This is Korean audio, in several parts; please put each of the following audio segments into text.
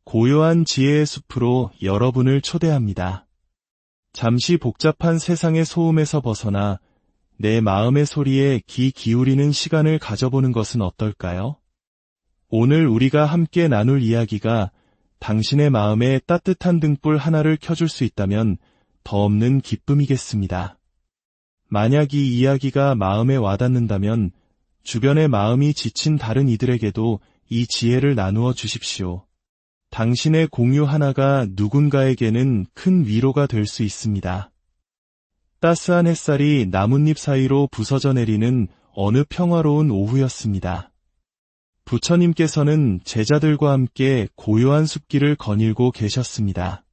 고요한 지혜의 숲으로 여러분을 초대합니다. 잠시 복잡한 세상의 소음에서 벗어나 내 마음의 소리에 귀 기울이는 시간을 가져보는 것은 어떨까요? 오늘 우리가 함께 나눌 이야기가 당신의 마음에 따뜻한 등불 하나를 켜줄 수 있다면 더 없는 기쁨이겠습니다. 만약 이 이야기가 마음에 와닿는다면 주변의 마음이 지친 다른 이들에게도 이 지혜를 나누어 주십시오. 당신의 공유 하나가 누군가에게는 큰 위로가 될 수 있습니다. 따스한 햇살이 나뭇잎 사이로 부서져 내리는 어느 평화로운 오후였습니다. 부처님께서는 제자들과 함께 고요한 숲길을 거닐고 계셨습니다.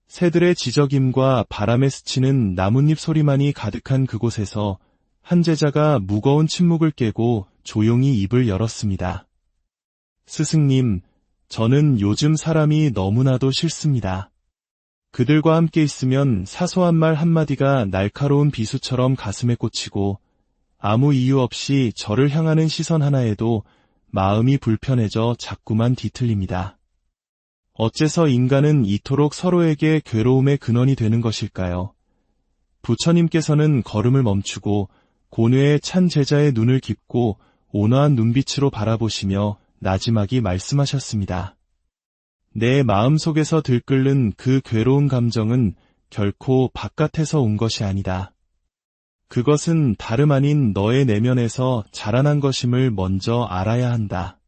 새들의 지저귐과 바람에 스치는 나뭇잎 소리만이 가득한 그곳에서 한 제자가 무거운 침묵을 깨고 조용히 입을 열었습니다. 스승님, 저는 요즘 사람이 너무나도 싫습니다. 그들과 함께 있으면 사소한 말 한마디가 날카로운 비수처럼 가슴에 꽂히고 아무 이유 없이 저를 향하는 시선 하나에도 마음이 불편해져 자꾸만 뒤틀립니다. 어째서 인간은 이토록 서로에게 괴로움의 근원이 되는 것일까요? 부처님께서는 걸음을 멈추고 고뇌에 찬 제자의 눈을 깊고 온화한 눈빛으로 바라보시며 나지막이 말씀하셨습니다. 내 마음속에서 들끓는 그 괴로운 감정은 결코 바깥에서 온 것이 아니다. 그것은 다름 아닌 너의 내면에서 자라난 것임을 먼저 알아야 한다.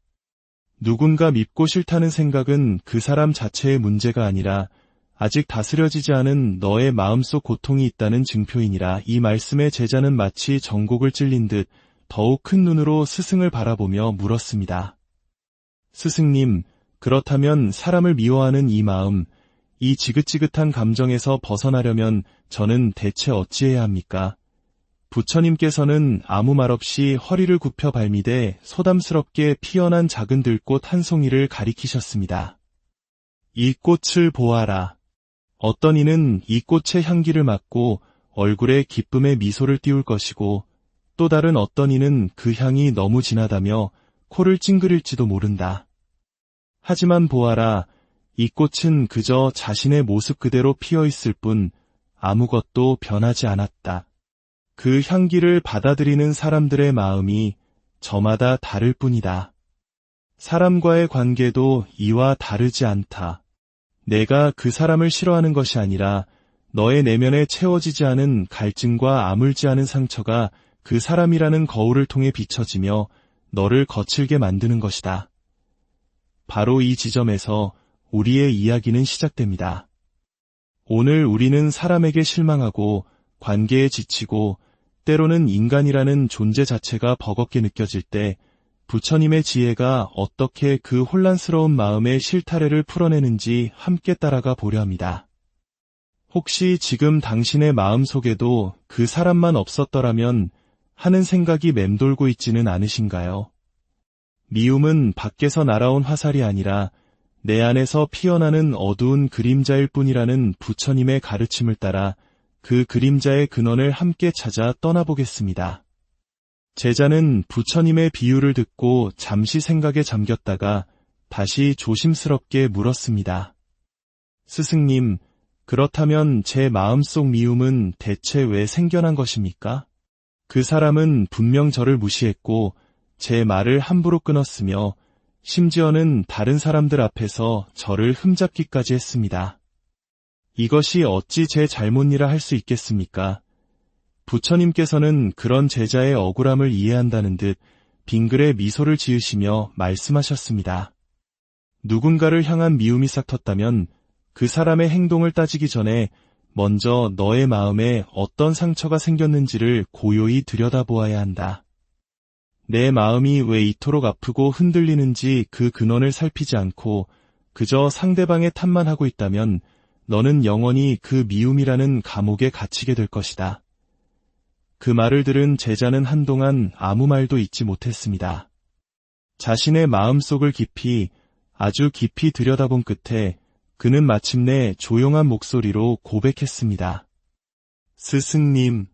누군가 밉고 싫다는 생각은 그 사람 자체의 문제가 아니라 아직 다스려지지 않은 너의 마음속 고통이 있다는 증표이니라. 이 말씀에 제자는 마치 전곡을 찔린 듯 더욱 큰 눈으로 스승을 바라보며 물었습니다. 스승님, 그렇다면 사람을 미워하는 이 마음, 이 지긋지긋한 감정에서 벗어나려면 저는 대체 어찌해야 합니까? 부처님께서는 아무 말 없이 허리를 굽혀 발미대 소담스럽게 피어난 작은 들꽃 한 송이를 가리키셨습니다. 이 꽃을 보아라. 어떤 이는 이 꽃의 향기를 맡고 얼굴에 기쁨의 미소를 띄울 것이고 또 다른 어떤 이는 그 향이 너무 진하다며 코를 찡그릴지도 모른다. 하지만 보아라, 이 꽃은 그저 자신의 모습 그대로 피어 있을 뿐 아무것도 변하지 않았다. 그 향기를 받아들이는 사람들의 마음이 저마다 다를 뿐이다. 사람과의 관계도 이와 다르지 않다. 내가 그 사람을 싫어하는 것이 아니라 너의 내면에 채워지지 않은 갈증과 아물지 않은 상처가 그 사람이라는 거울을 통해 비춰지며 너를 거칠게 만드는 것이다. 바로 이 지점에서 우리의 이야기는 시작됩니다. 오늘 우리는 사람에게 실망하고 관계에 지치고 때로는 인간이라는 존재 자체가 버겁게 느껴질 때 부처님의 지혜가 어떻게 그 혼란스러운 마음의 실타래를 풀어내는지 함께 따라가 보려 합니다. 혹시 지금 당신의 마음 속에도 그 사람만 없었더라면 하는 생각이 맴돌고 있지는 않으신가요? 미움은 밖에서 날아온 화살이 아니라 내 안에서 피어나는 어두운 그림자일 뿐이라는 부처님의 가르침을 따라 그 그림자의 근원을 함께 찾아 떠나보겠습니다. 제자는 부처님의 비유를 듣고 잠시 생각에 잠겼다가 다시 조심스럽게 물었습니다. 스승님, 그렇다면 제 마음속 미움은 대체 왜 생겨난 것입니까? 그 사람은 분명 저를 무시했고 제 말을 함부로 끊었으며 심지어는 다른 사람들 앞에서 저를 흠잡기까지 했습니다. 이것이 어찌 제 잘못이라 할 수 있겠습니까? 부처님께서는 그런 제자의 억울함을 이해한다는 듯 빙글에 미소를 지으시며 말씀하셨습니다. 누군가를 향한 미움이 싹 텄다면 그 사람의 행동을 따지기 전에 먼저 너의 마음에 어떤 상처가 생겼는지를 고요히 들여다보아야 한다. 내 마음이 왜 이토록 아프고 흔들리는지 그 근원을 살피지 않고 그저 상대방의 탓만 하고 있다면 너는 영원히 그 미움이라는 감옥에 갇히게 될 것이다. 그 말을 들은 제자는 한동안 아무 말도 잇지 못했습니다. 자신의 마음속을 깊이, 아주 깊이 들여다본 끝에 그는 마침내 조용한 목소리로 고백했습니다. 스승님,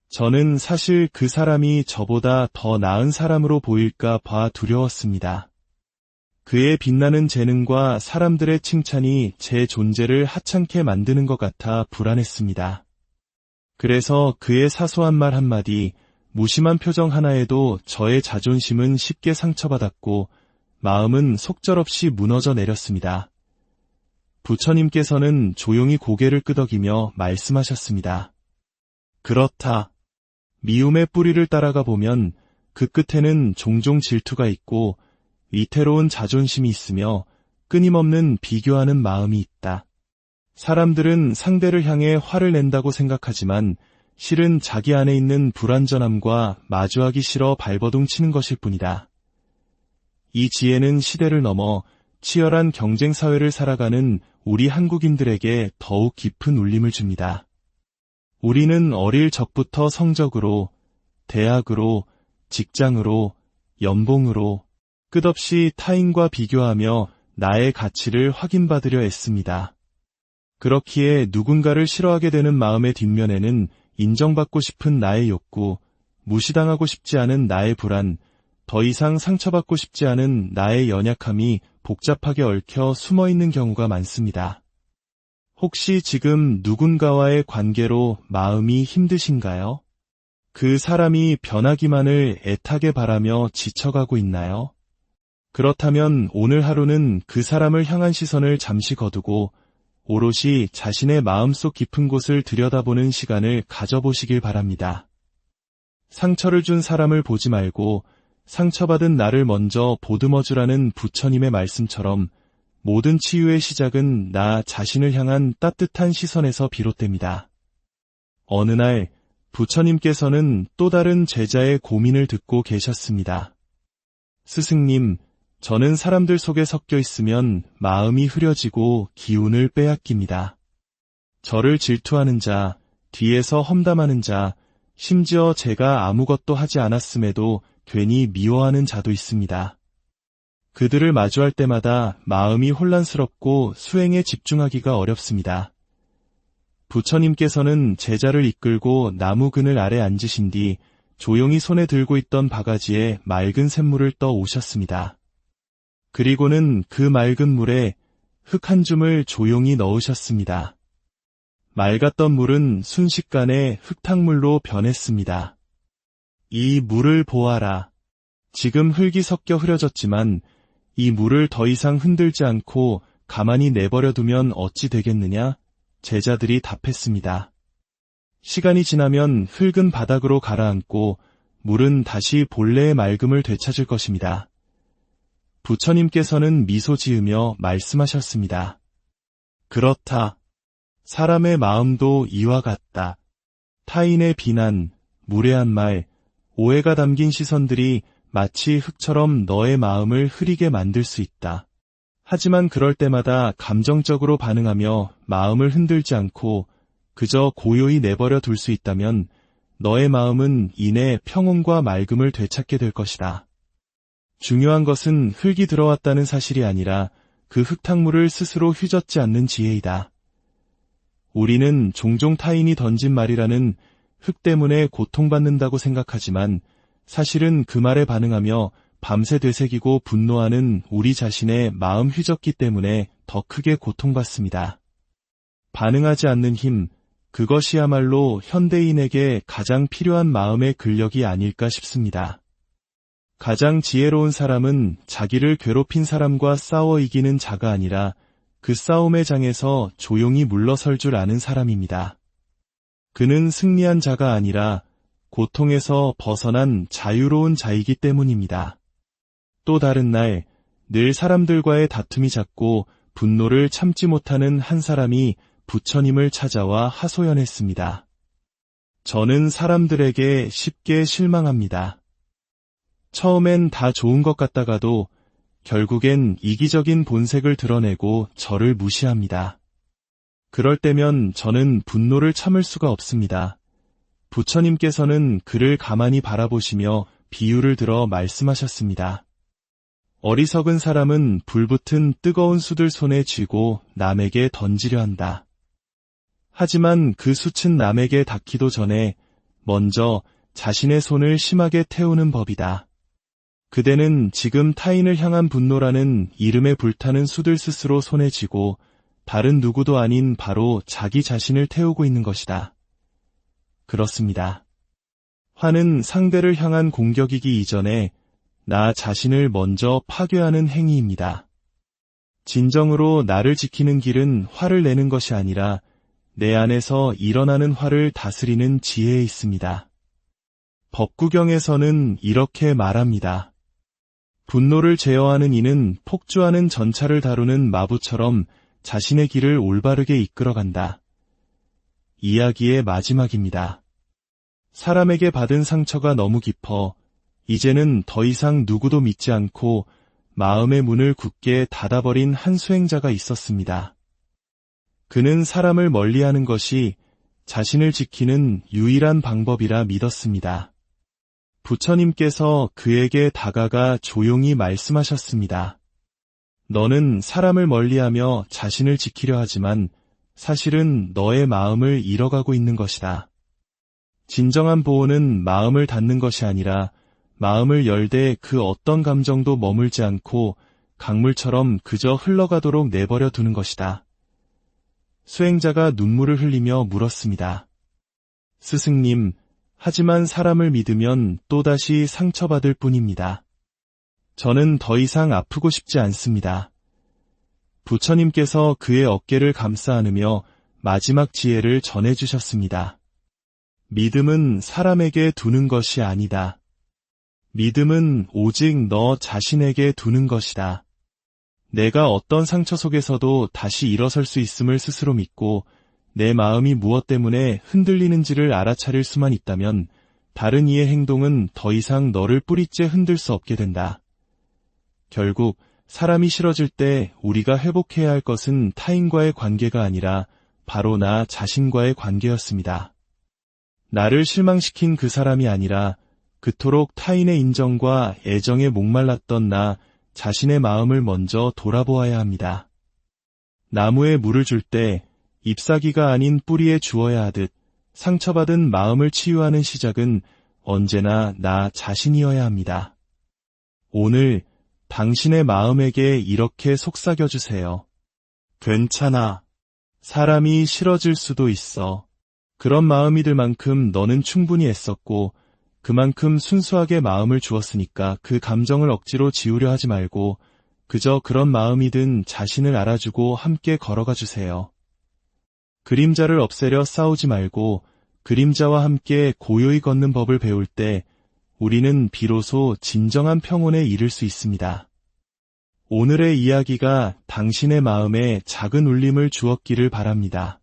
저는 사실 그 사람이 저보다 더 나은 사람으로 보일까 봐 두려웠습니다. 그의 빛나는 재능과 사람들의 칭찬이 제 존재를 하찮게 만드는 것 같아 불안했습니다. 그래서 그의 사소한 말 한마디, 무심한 표정 하나에도 저의 자존심은 쉽게 상처받았고 마음은 속절없이 무너져 내렸습니다. 부처님께서는 조용히 고개를 끄덕이며 말씀하셨습니다. 그렇다. 미움의 뿌리를 따라가 보면 그 끝에는 종종 질투가 있고 위태로운 자존심이 있으며 끊임없는 비교하는 마음이 있다. 사람들은 상대를 향해 화를 낸다고 생각하지만 실은 자기 안에 있는 불완전함과 마주하기 싫어 발버둥 치는 것일 뿐이다. 이 지혜는 시대를 넘어 치열한 경쟁 사회를 살아가는 우리 한국인들에게 더욱 깊은 울림을 줍니다. 우리는 어릴 적부터 성적으로, 대학으로, 직장으로, 연봉으로 끝없이 타인과 비교하며 나의 가치를 확인받으려 애씁니다. 그렇기에 누군가를 싫어하게 되는 마음의 뒷면에는 인정받고 싶은 나의 욕구, 무시당하고 싶지 않은 나의 불안, 더 이상 상처받고 싶지 않은 나의 연약함이 복잡하게 얽혀 숨어있는 경우가 많습니다. 혹시 지금 누군가와의 관계로 마음이 힘드신가요? 그 사람이 변하기만을 애타게 바라며 지쳐가고 있나요? 그렇다면 오늘 하루는 그 사람을 향한 시선을 잠시 거두고 오롯이 자신의 마음속 깊은 곳을 들여다보는 시간을 가져보시길 바랍니다. 상처를 준 사람을 보지 말고 상처받은 나를 먼저 보듬어주라는 부처님의 말씀처럼 모든 치유의 시작은 나 자신을 향한 따뜻한 시선에서 비롯됩니다. 어느 날 부처님께서는 또 다른 제자의 고민을 듣고 계셨습니다. 스승님, 저는 사람들 속에 섞여 있으면 마음이 흐려지고 기운을 빼앗깁니다. 저를 질투하는 자, 뒤에서 험담하는 자, 심지어 제가 아무것도 하지 않았음에도 괜히 미워하는 자도 있습니다. 그들을 마주할 때마다 마음이 혼란스럽고 수행에 집중하기가 어렵습니다. 부처님께서는 제자를 이끌고 나무 그늘 아래 앉으신 뒤 조용히 손에 들고 있던 바가지에 맑은 샘물을 떠 오셨습니다. 그리고는 그 맑은 물에 흙 한 줌을 조용히 넣으셨습니다. 맑았던 물은 순식간에 흙탕물로 변했습니다. 이 물을 보아라. 지금 흙이 섞여 흐려졌지만 이 물을 더 이상 흔들지 않고 가만히 내버려 두면 어찌 되겠느냐? 제자들이 답했습니다. 시간이 지나면 흙은 바닥으로 가라앉고 물은 다시 본래의 맑음을 되찾을 것입니다. 부처님께서는 미소 지으며 말씀하셨습니다. 그렇다. 사람의 마음도 이와 같다. 타인의 비난, 무례한 말, 오해가 담긴 시선들이 마치 흙처럼 너의 마음을 흐리게 만들 수 있다. 하지만 그럴 때마다 감정적으로 반응하며 마음을 흔들지 않고 그저 고요히 내버려 둘 수 있다면 너의 마음은 이내 평온과 맑음을 되찾게 될 것이다. 중요한 것은 흙이 들어왔다는 사실이 아니라 그 흙탕물을 스스로 휘젓지 않는 지혜이다. 우리는 종종 타인이 던진 말이라는 흙 때문에 고통받는다고 생각하지만 사실은 그 말에 반응하며 밤새 되새기고 분노하는 우리 자신의 마음 휘젓기 때문에 더 크게 고통받습니다. 반응하지 않는 힘, 그것이야말로 현대인에게 가장 필요한 마음의 근력이 아닐까 싶습니다. 가장 지혜로운 사람은 자기를 괴롭힌 사람과 싸워 이기는 자가 아니라 그 싸움의 장에서 조용히 물러설 줄 아는 사람입니다. 그는 승리한 자가 아니라 고통에서 벗어난 자유로운 자이기 때문입니다. 또 다른 날, 늘 사람들과의 다툼이 잦고 분노를 참지 못하는 한 사람이 부처님을 찾아와 하소연했습니다. 저는 사람들에게 쉽게 실망합니다. 처음엔 다 좋은 것 같다가도 결국엔 이기적인 본색을 드러내고 저를 무시합니다. 그럴 때면 저는 분노를 참을 수가 없습니다. 부처님께서는 그를 가만히 바라보시며 비유를 들어 말씀하셨습니다. 어리석은 사람은 불붙은 뜨거운 숯을 손에 쥐고 남에게 던지려 한다. 하지만 그 숯은 남에게 닿기도 전에 먼저 자신의 손을 심하게 태우는 법이다. 그대는 지금 타인을 향한 분노라는 이름에 불타는 숯을 스스로 손에 쥐고 다른 누구도 아닌 바로 자기 자신을 태우고 있는 것이다. 그렇습니다. 화는 상대를 향한 공격이기 이전에 나 자신을 먼저 파괴하는 행위입니다. 진정으로 나를 지키는 길은 화를 내는 것이 아니라 내 안에서 일어나는 화를 다스리는 지혜에 있습니다. 법구경에서는 이렇게 말합니다. 분노를 제어하는 이는 폭주하는 전차를 다루는 마부처럼 자신의 길을 올바르게 이끌어간다. 이야기의 마지막입니다. 사람에게 받은 상처가 너무 깊어 이제는 더 이상 누구도 믿지 않고 마음의 문을 굳게 닫아버린 한 수행자가 있었습니다. 그는 사람을 멀리하는 것이 자신을 지키는 유일한 방법이라 믿었습니다. 부처님께서 그에게 다가가 조용히 말씀하셨습니다. 너는 사람을 멀리하며 자신을 지키려 하지만 사실은 너의 마음을 잃어가고 있는 것이다. 진정한 보호는 마음을 닫는 것이 아니라 마음을 열되 그 어떤 감정도 머물지 않고 강물처럼 그저 흘러가도록 내버려 두는 것이다. 수행자가 눈물을 흘리며 물었습니다. 스승님, 하지만 사람을 믿으면 또다시 상처받을 뿐입니다. 저는 더 이상 아프고 싶지 않습니다. 부처님께서 그의 어깨를 감싸 안으며 마지막 지혜를 전해주셨습니다. 믿음은 사람에게 두는 것이 아니다. 믿음은 오직 너 자신에게 두는 것이다. 내가 어떤 상처 속에서도 다시 일어설 수 있음을 스스로 믿고 내 마음이 무엇 때문에 흔들리는지를 알아차릴 수만 있다면 다른 이의 행동은 더 이상 너를 뿌리째 흔들 수 없게 된다. 결국 사람이 싫어질 때 우리가 회복해야 할 것은 타인과의 관계가 아니라 바로 나 자신과의 관계였습니다. 나를 실망시킨 그 사람이 아니라 그토록 타인의 인정과 애정에 목말랐던 나 자신의 마음을 먼저 돌아보아야 합니다. 나무에 물을 줄 때 잎사귀가 아닌 뿌리에 주어야 하듯 상처받은 마음을 치유하는 시작은 언제나 나 자신이어야 합니다. 오늘 당신의 마음에게 이렇게 속삭여주세요. 괜찮아. 사람이 싫어질 수도 있어. 그런 마음이 들 만큼 너는 충분히 애썼고 그만큼 순수하게 마음을 주었으니까 그 감정을 억지로 지우려 하지 말고 그저 그런 마음이 든 자신을 알아주고 함께 걸어가 주세요. 그림자를 없애려 싸우지 말고 그림자와 함께 고요히 걷는 법을 배울 때 우리는 비로소 진정한 평온에 이를 수 있습니다. 오늘의 이야기가 당신의 마음에 작은 울림을 주었기를 바랍니다.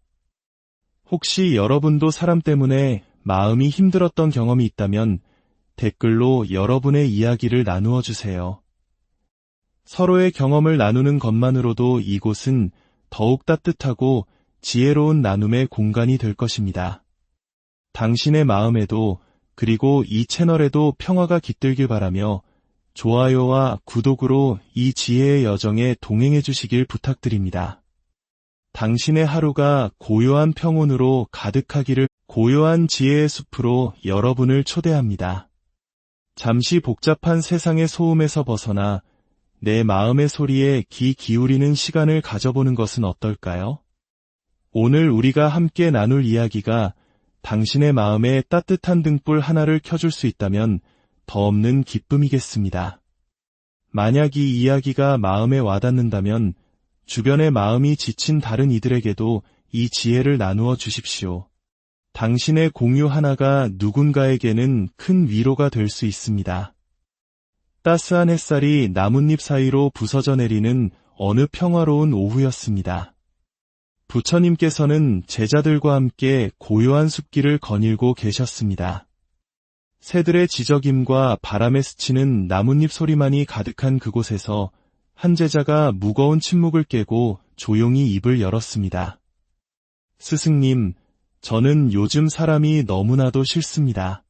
혹시 여러분도 사람 때문에 마음이 힘들었던 경험이 있다면 댓글로 여러분의 이야기를 나누어 주세요. 서로의 경험을 나누는 것만으로도 이곳은 더욱 따뜻하고 지혜로운 나눔의 공간이 될 것입니다. 당신의 마음에도 그리고 이 채널에도 평화가 깃들길 바라며 좋아요와 구독으로 이 지혜의 여정에 동행해 주시길 부탁드립니다. 당신의 하루가 고요한 평온으로 가득하기를 고요한 지혜의 숲으로 여러분을 초대합니다. 잠시 복잡한 세상의 소음에서 벗어나 내 마음의 소리에 귀 기울이는 시간을 가져보는 것은 어떨까요? 오늘 우리가 함께 나눌 이야기가 당신의 마음에 따뜻한 등불 하나를 켜줄 수 있다면 더 없는 기쁨이겠습니다. 만약 이 이야기가 마음에 와닿는다면 주변의 마음이 지친 다른 이들에게도 이 지혜를 나누어 주십시오. 당신의 공유 하나가 누군가에게는 큰 위로가 될 수 있습니다. 따스한 햇살이 나뭇잎 사이로 부서져 내리는 어느 평화로운 오후였습니다. 부처님께서는 제자들과 함께 고요한 숲길을 거닐고 계셨습니다. 새들의 지저귐과 바람에 스치는 나뭇잎 소리만이 가득한 그곳에서 한 제자가 무거운 침묵을 깨고 조용히 입을 열었습니다. 스승님, 저는 요즘 사람이 너무나도 싫습니다.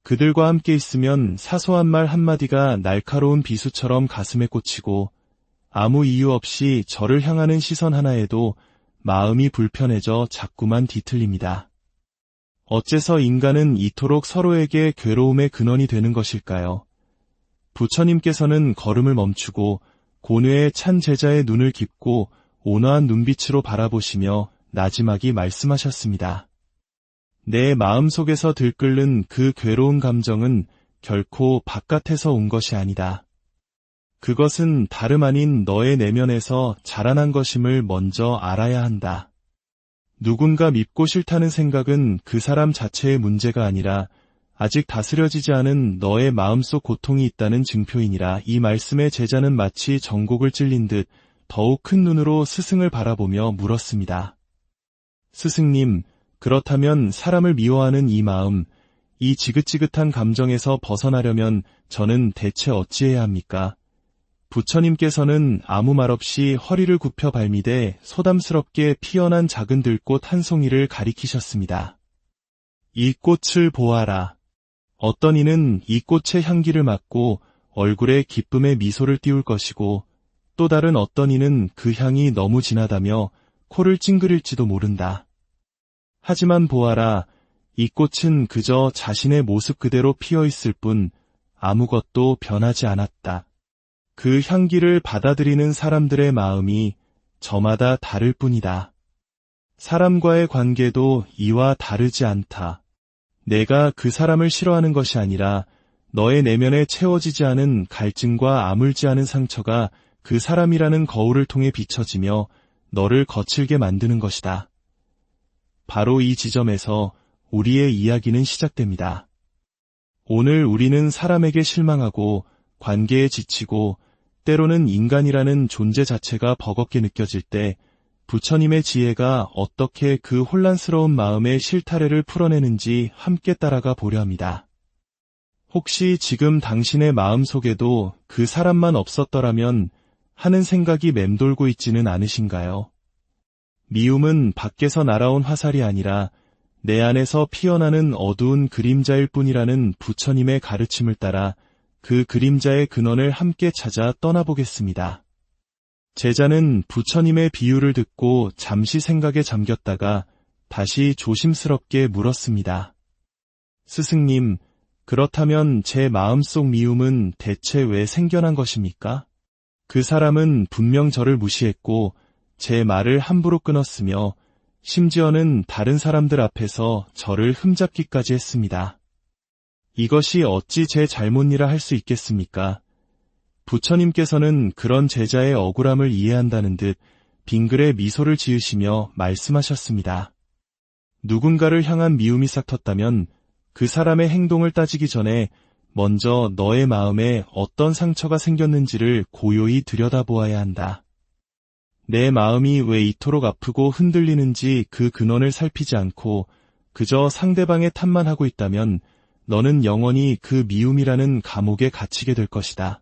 그들과 함께 있으면 사소한 말 한마디가 날카로운 비수처럼 가슴에 꽂히고 아무 이유 없이 저를 향하는 시선 하나에도 마음이 불편해져 자꾸만 뒤틀립니다. 어째서 인간은 이토록 서로에게 괴로움의 근원이 되는 것일까요? 부처님께서는 걸음을 멈추고 고뇌에 찬 제자의 눈을 깊고 온화한 눈빛으로 바라보시며 나지막이 말씀하셨습니다. 내 마음속에서 들끓는 그 괴로운 감정은 결코 바깥에서 온 것이 아니다. 그것은 다름 아닌 너의 내면에서 자라난 것임을 먼저 알아야 한다. 누군가 밉고 싫다는 생각은 그 사람 자체의 문제가 아니라 아직 다스려지지 않은 너의 마음속 고통이 있다는 증표이니라. 이 말씀에 제자는 마치 전곡을 찔린 듯 더욱 큰 눈으로 스승을 바라보며 물었습니다. 스승님, 그렇다면 사람을 미워하는 이 마음, 이 지긋지긋한 감정에서 벗어나려면 저는 대체 어찌해야 합니까? 부처님께서는 아무 말 없이 허리를 굽혀 발미대 소담스럽게 피어난 작은 들꽃 한 송이를 가리키셨습니다. 이 꽃을 보아라. 어떤 이는 이 꽃의 향기를 맡고 얼굴에 기쁨의 미소를 띄울 것이고 또 다른 어떤 이는 그 향이 너무 진하다며 코를 찡그릴지도 모른다. 하지만 보아라, 이 꽃은 그저 자신의 모습 그대로 피어있을 뿐 아무것도 변하지 않았다. 그 향기를 받아들이는 사람들의 마음이 저마다 다를 뿐이다. 사람과의 관계도 이와 다르지 않다. 내가 그 사람을 싫어하는 것이 아니라 너의 내면에 채워지지 않은 갈증과 아물지 않은 상처가 그 사람이라는 거울을 통해 비춰지며 너를 거칠게 만드는 것이다. 바로 이 지점에서 우리의 이야기는 시작됩니다. 오늘 우리는 사람에게 실망하고 관계에 지치고 때로는 인간이라는 존재 자체가 버겁게 느껴질 때 부처님의 지혜가 어떻게 그 혼란스러운 마음의 실타래를 풀어내는지 함께 따라가 보려 합니다. 혹시 지금 당신의 마음속에도 그 사람만 없었더라면 하는 생각이 맴돌고 있지는 않으신가요? 미움은 밖에서 날아온 화살이 아니라 내 안에서 피어나는 어두운 그림자일 뿐이라는 부처님의 가르침을 따라 그 그림자의 근원을 함께 찾아 떠나보겠습니다. 제자는 부처님의 비유를 듣고 잠시 생각에 잠겼다가 다시 조심스럽게 물었습니다. 스승님, 그렇다면 제 마음속 미움은 대체 왜 생겨난 것입니까? 그 사람은 분명 저를 무시했고 제 말을 함부로 끊었으며 심지어는 다른 사람들 앞에서 저를 흠잡기까지 했습니다. 이것이 어찌 제 잘못이라 할 수 있겠습니까? 부처님께서는 그런 제자의 억울함을 이해한다는 듯 빙글에 미소를 지으시며 말씀하셨습니다. 누군가를 향한 미움이 싹 텄다면 그 사람의 행동을 따지기 전에 먼저 너의 마음에 어떤 상처가 생겼는지를 고요히 들여다보아야 한다. 내 마음이 왜 이토록 아프고 흔들리는지 그 근원을 살피지 않고 그저 상대방의 탓만 하고 있다면 너는 영원히 그 미움이라는 감옥에 갇히게 될 것이다.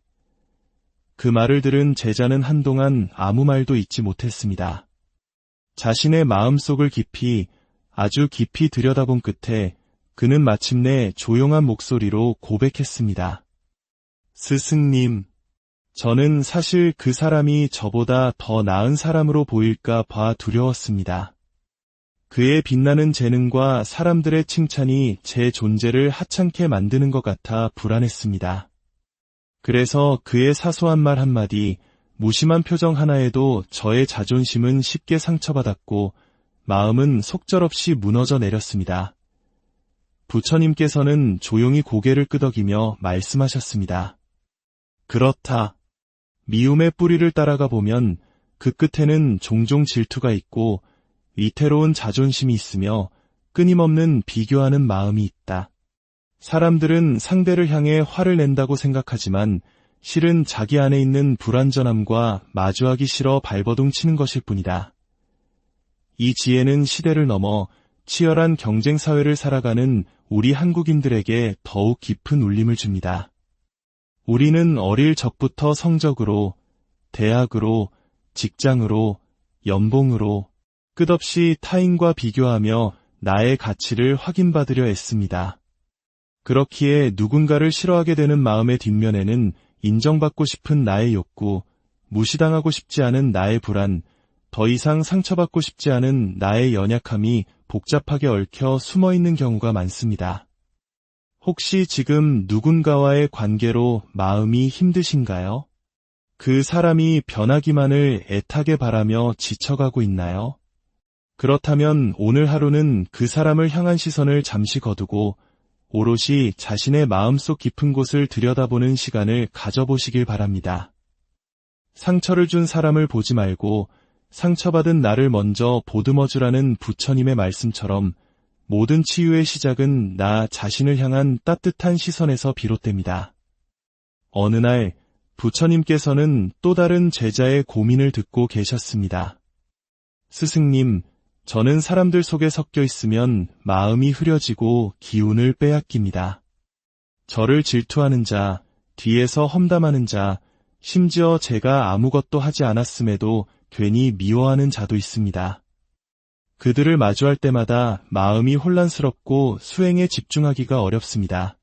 그 말을 들은 제자는 한동안 아무 말도 잇지 못했습니다. 자신의 마음속을 깊이, 아주 깊이 들여다본 끝에 그는 마침내 조용한 목소리로 고백했습니다. 스승님, 저는 사실 그 사람이 저보다 더 나은 사람으로 보일까 봐 두려웠습니다. 그의 빛나는 재능과 사람들의 칭찬이 제 존재를 하찮게 만드는 것 같아 불안했습니다. 그래서 그의 사소한 말 한마디, 무심한 표정 하나에도 저의 자존심은 쉽게 상처받았고 마음은 속절없이 무너져 내렸습니다. 부처님께서는 조용히 고개를 끄덕이며 말씀하셨습니다. 그렇다. 미움의 뿌리를 따라가 보면 그 끝에는 종종 질투가 있고 위태로운 자존심이 있으며 끊임없는 비교하는 마음이 있다. 사람들은 상대를 향해 화를 낸다고 생각하지만 실은 자기 안에 있는 불완전함과 마주하기 싫어 발버둥 치는 것일 뿐이다. 이 지혜는 시대를 넘어 치열한 경쟁 사회를 살아가는 우리 한국인들에게 더욱 깊은 울림을 줍니다. 우리는 어릴 적부터 성적으로, 대학으로, 직장으로, 연봉으로 끝없이 타인과 비교하며 나의 가치를 확인받으려 애씁니다. 그렇기에 누군가를 싫어하게 되는 마음의 뒷면에는 인정받고 싶은 나의 욕구, 무시당하고 싶지 않은 나의 불안, 더 이상 상처받고 싶지 않은 나의 연약함이 복잡하게 얽혀 숨어있는 경우가 많습니다. 혹시 지금 누군가와의 관계로 마음이 힘드신가요? 그 사람이 변하기만을 애타게 바라며 지쳐가고 있나요? 그렇다면 오늘 하루는 그 사람을 향한 시선을 잠시 거두고 오롯이 자신의 마음속 깊은 곳을 들여다보는 시간을 가져보시길 바랍니다. 상처를 준 사람을 보지 말고 상처받은 나를 먼저 보듬어주라는 부처님의 말씀처럼 모든 치유의 시작은 나 자신을 향한 따뜻한 시선에서 비롯됩니다. 어느 날 부처님께서는 또 다른 제자의 고민을 듣고 계셨습니다. 스승님, 저는 사람들 속에 섞여 있으면 마음이 흐려지고 기운을 빼앗깁니다. 저를 질투하는 자, 뒤에서 험담하는 자, 심지어 제가 아무것도 하지 않았음에도 괜히 미워하는 자도 있습니다. 그들을 마주할 때마다 마음이 혼란스럽고 수행에 집중하기가 어렵습니다.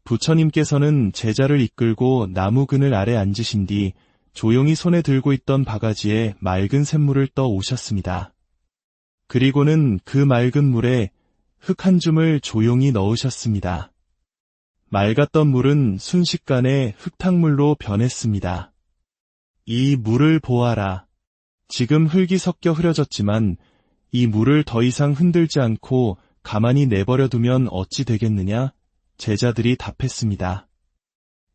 부처님께서는 제자를 이끌고 나무 그늘 아래 앉으신 뒤 조용히 손에 들고 있던 바가지에 맑은 샘물을 떠 오셨습니다. 그리고는 그 맑은 물에 흙 한 줌을 조용히 넣으셨습니다. 맑았던 물은 순식간에 흙탕물로 변했습니다. 이 물을 보아라. 지금 흙이 섞여 흐려졌지만 이 물을 더 이상 흔들지 않고 가만히 내버려 두면 어찌 되겠느냐? 제자들이 답했습니다.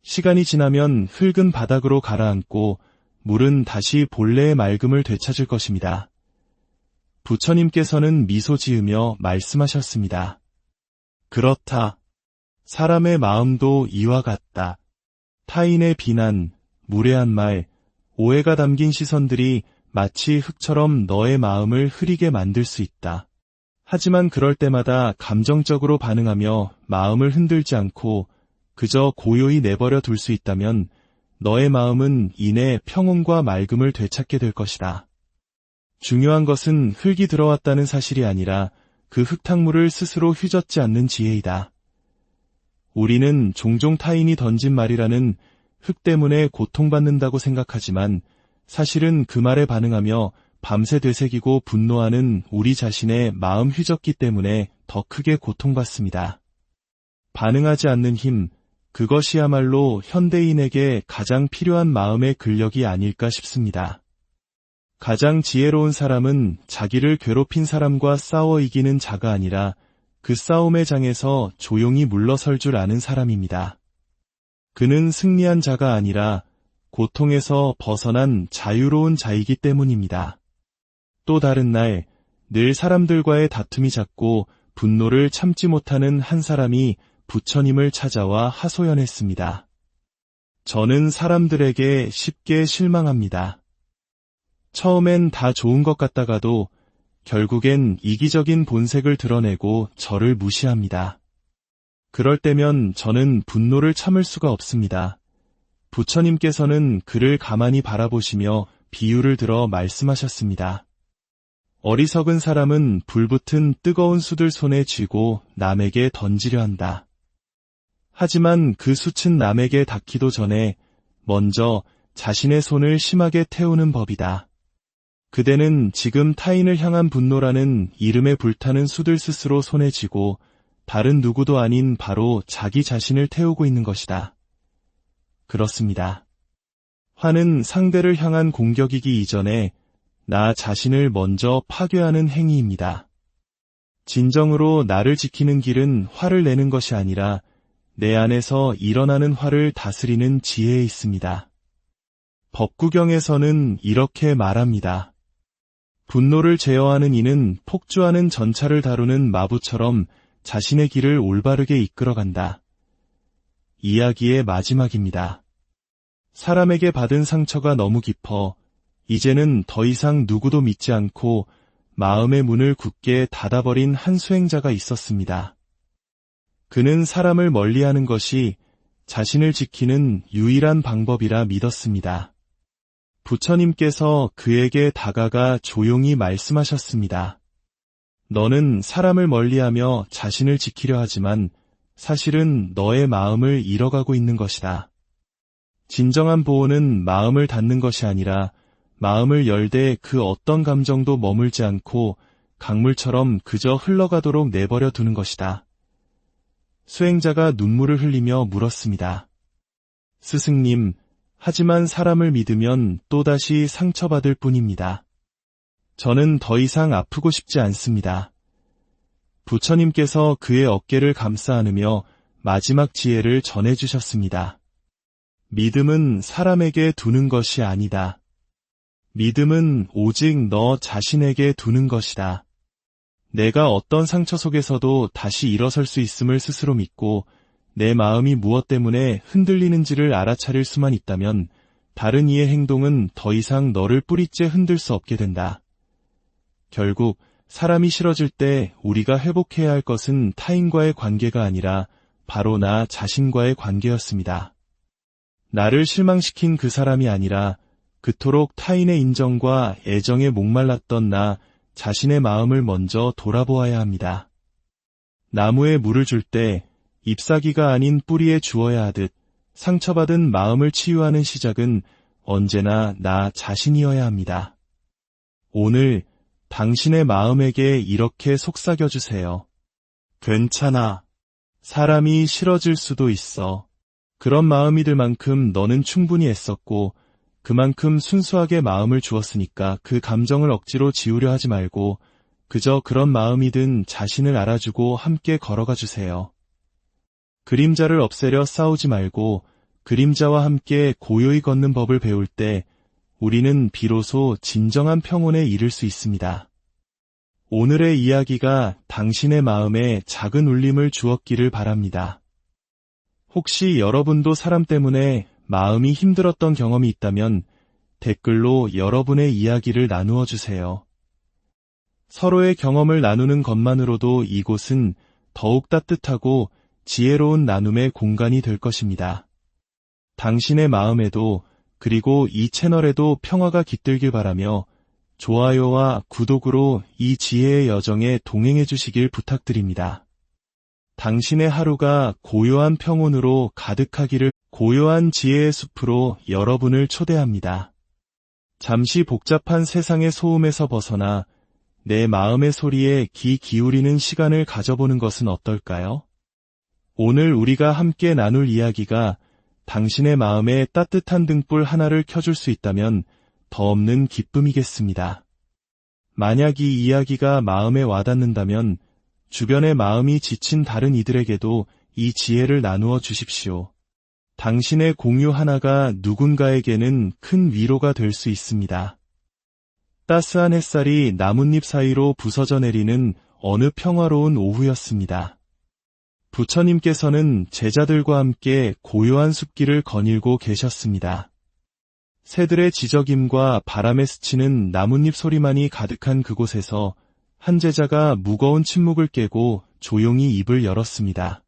시간이 지나면 흙은 바닥으로 가라앉고 물은 다시 본래의 맑음을 되찾을 것입니다. 부처님께서는 미소 지으며 말씀하셨습니다. 그렇다. 사람의 마음도 이와 같다. 타인의 비난, 무례한 말, 오해가 담긴 시선들이 마치 흙처럼 너의 마음을 흐리게 만들 수 있다. 하지만 그럴 때마다 감정적으로 반응하며 마음을 흔들지 않고 그저 고요히 내버려 둘 수 있다면 너의 마음은 이내 평온과 맑음을 되찾게 될 것이다. 중요한 것은 흙이 들어왔다는 사실이 아니라 그 흙탕물을 스스로 휘젓지 않는 지혜이다. 우리는 종종 타인이 던진 말이라는 흙 때문에 고통받는다고 생각하지만 사실은 그 말에 반응하며 밤새 되새기고 분노하는 우리 자신의 마음 휘젓기 때문에 더 크게 고통받습니다. 반응하지 않는 힘, 그것이야말로 현대인에게 가장 필요한 마음의 근력이 아닐까 싶습니다. 가장 지혜로운 사람은 자기를 괴롭힌 사람과 싸워 이기는 자가 아니라 그 싸움의 장에서 조용히 물러설 줄 아는 사람입니다. 그는 승리한 자가 아니라 고통에서 벗어난 자유로운 자이기 때문입니다. 또 다른 날, 늘 사람들과의 다툼이 잦고 분노를 참지 못하는 한 사람이 부처님을 찾아와 하소연했습니다. 저는 사람들에게 쉽게 실망합니다. 처음엔 다 좋은 것 같다가도 결국엔 이기적인 본색을 드러내고 저를 무시합니다. 그럴 때면 저는 분노를 참을 수가 없습니다. 부처님께서는 그를 가만히 바라보시며 비유를 들어 말씀하셨습니다. 어리석은 사람은 불붙은 뜨거운 숯을 손에 쥐고 남에게 던지려 한다. 하지만 그 숯은 남에게 닿기도 전에 먼저 자신의 손을 심하게 태우는 법이다. 그대는 지금 타인을 향한 분노라는 이름에 불타는 숯을 스스로 손에 쥐고 다른 누구도 아닌 바로 자기 자신을 태우고 있는 것이다. 그렇습니다. 화는 상대를 향한 공격이기 이전에 나 자신을 먼저 파괴하는 행위입니다. 진정으로 나를 지키는 길은 화를 내는 것이 아니라 내 안에서 일어나는 화를 다스리는 지혜에 있습니다. 법구경에서는 이렇게 말합니다. 분노를 제어하는 이는 폭주하는 전차를 다루는 마부처럼 자신의 길을 올바르게 이끌어간다. 이야기의 마지막입니다. 사람에게 받은 상처가 너무 깊어 이제는 더 이상 누구도 믿지 않고 마음의 문을 굳게 닫아버린 한 수행자가 있었습니다. 그는 사람을 멀리하는 것이 자신을 지키는 유일한 방법이라 믿었습니다. 부처님께서 그에게 다가가 조용히 말씀하셨습니다. 너는 사람을 멀리하며 자신을 지키려 하지만 사실은 너의 마음을 잃어가고 있는 것이다. 진정한 보호는 마음을 닫는 것이 아니라 마음을 열되 그 어떤 감정도 머물지 않고 강물처럼 그저 흘러가도록 내버려 두는 것이다. 수행자가 눈물을 흘리며 물었습니다. 스승님, 하지만 사람을 믿으면 또다시 상처받을 뿐입니다. 저는 더 이상 아프고 싶지 않습니다. 부처님께서 그의 어깨를 감싸 안으며 마지막 지혜를 전해주셨습니다. 믿음은 사람에게 두는 것이 아니다. 믿음은 오직 너 자신에게 두는 것이다. 내가 어떤 상처 속에서도 다시 일어설 수 있음을 스스로 믿고 내 마음이 무엇 때문에 흔들리는지를 알아차릴 수만 있다면 다른 이의 행동은 더 이상 너를 뿌리째 흔들 수 없게 된다. 결국 사람이 싫어질 때 우리가 회복해야 할 것은 타인과의 관계가 아니라 바로 나 자신과의 관계였습니다. 나를 실망시킨 그 사람이 아니라 그토록 타인의 인정과 애정에 목말랐던 나 자신의 마음을 먼저 돌아보아야 합니다. 나무에 물을 줄 때 잎사귀가 아닌 뿌리에 주어야 하듯 상처받은 마음을 치유하는 시작은 언제나 나 자신이어야 합니다. 오늘 당신의 마음에게 이렇게 속삭여주세요. 괜찮아. 사람이 싫어질 수도 있어. 그런 마음이 들 만큼 너는 충분히 애썼고 그만큼 순수하게 마음을 주었으니까 그 감정을 억지로 지우려 하지 말고 그저 그런 마음이든 자신을 알아주고 함께 걸어가 주세요. 그림자를 없애려 싸우지 말고 그림자와 함께 고요히 걷는 법을 배울 때 우리는 비로소 진정한 평온에 이를 수 있습니다. 오늘의 이야기가 당신의 마음에 작은 울림을 주었기를 바랍니다. 혹시 여러분도 사람 때문에 마음이 힘들었던 경험이 있다면 댓글로 여러분의 이야기를 나누어 주세요. 서로의 경험을 나누는 것만으로도 이곳은 더욱 따뜻하고 지혜로운 나눔의 공간이 될 것입니다. 당신의 마음에도 그리고 이 채널에도 평화가 깃들길 바라며 좋아요와 구독으로 이 지혜의 여정에 동행해 주시길 부탁드립니다. 당신의 하루가 고요한 평온으로 가득하기를 고요한 지혜의 숲으로 여러분을 초대합니다. 잠시 복잡한 세상의 소음에서 벗어나 내 마음의 소리에 귀 기울이는 시간을 가져보는 것은 어떨까요? 오늘 우리가 함께 나눌 이야기가 당신의 마음에 따뜻한 등불 하나를 켜줄 수 있다면 더 없는 기쁨이겠습니다. 만약 이 이야기가 마음에 와닿는다면 주변의 마음이 지친 다른 이들에게도 이 지혜를 나누어 주십시오. 당신의 공유 하나가 누군가에게는 큰 위로가 될 수 있습니다. 따스한 햇살이 나뭇잎 사이로 부서져 내리는 어느 평화로운 오후였습니다. 부처님께서는 제자들과 함께 고요한 숲길을 거닐고 계셨습니다. 새들의 지저귐과 바람에 스치는 나뭇잎 소리만이 가득한 그곳에서 한 제자가 무거운 침묵을 깨고 조용히 입을 열었습니다.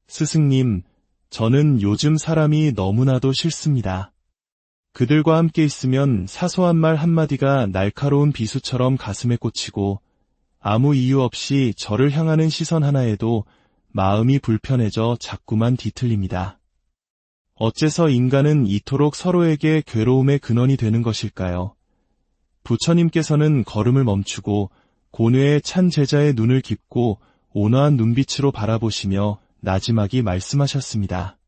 스승님, 저는 요즘 사람이 너무나도 싫습니다. 그들과 함께 있으면 사소한 말 한마디가 날카로운 비수처럼 가슴에 꽂히고 아무 이유 없이 저를 향하는 시선 하나에도 마음이 불편해져 자꾸만 뒤틀립니다. 어째서 인간은 이토록 서로에게 괴로움의 근원이 되는 것일까요? 부처님께서는 걸음을 멈추고 고뇌에 찬 제자의 눈을 깊고 온화한 눈빛으로 바라보시며 나지막이 말씀하셨습니다.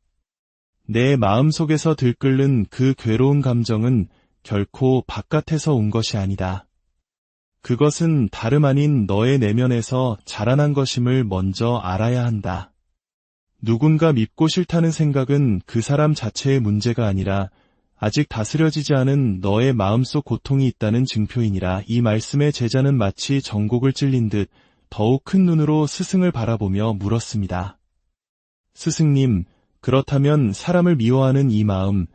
내 마음속에서 들끓는 그 괴로운 감정은 결코 바깥에서 온 것이 아니다. 그것은 다름 아닌 너의 내면에서 자라난 것임을 먼저 알아야 한다. 누군가 밉고 싫다는 생각은 그 사람 자체의 문제가 아니라 아직 다스려지지 않은 너의 마음속 고통이 있다는 증표이니라. 이 말씀에 제자는 마치 전곡을 찔린 듯 더욱 큰 눈으로 스승을 바라보며 물었습니다. 스승님, 그렇다면 사람을 미워하는 이 마음,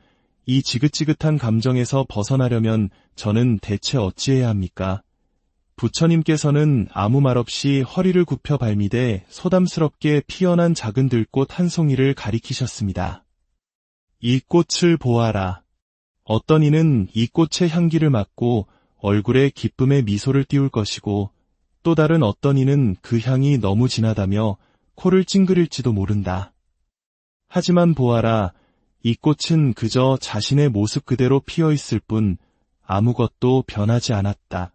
이 지긋지긋한 감정에서 벗어나려면 저는 대체 어찌해야 합니까? 부처님께서는 아무 말 없이 허리를 굽혀 발미대 소담스럽게 피어난 작은 들꽃 한 송이를 가리키셨습니다. 이 꽃을 보아라. 어떤 이는 이 꽃의 향기를 맡고 얼굴에 기쁨의 미소를 띄울 것이고 또 다른 어떤 이는 그 향이 너무 진하다며 코를 찡그릴지도 모른다. 하지만 보아라, 이 꽃은 그저 자신의 모습 그대로 피어있을 뿐 아무것도 변하지 않았다.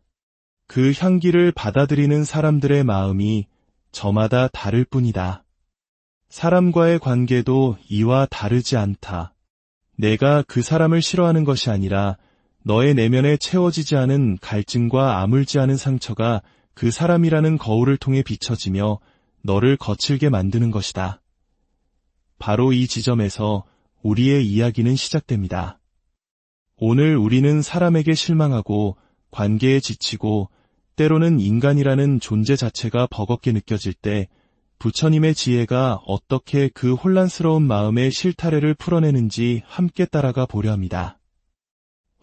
그 향기를 받아들이는 사람들의 마음이 저마다 다를 뿐이다. 사람과의 관계도 이와 다르지 않다. 내가 그 사람을 싫어하는 것이 아니라 너의 내면에 채워지지 않은 갈증과 아물지 않은 상처가 그 사람이라는 거울을 통해 비춰지며 너를 거칠게 만드는 것이다. 바로 이 지점에서 우리의 이야기는 시작됩니다. 오늘 우리는 사람에게 실망하고 관계에 지치고 때로는 인간이라는 존재 자체가 버겁게 느껴질 때 부처님의 지혜가 어떻게 그 혼란스러운 마음의 실타래를 풀어내는지 함께 따라가 보려 합니다.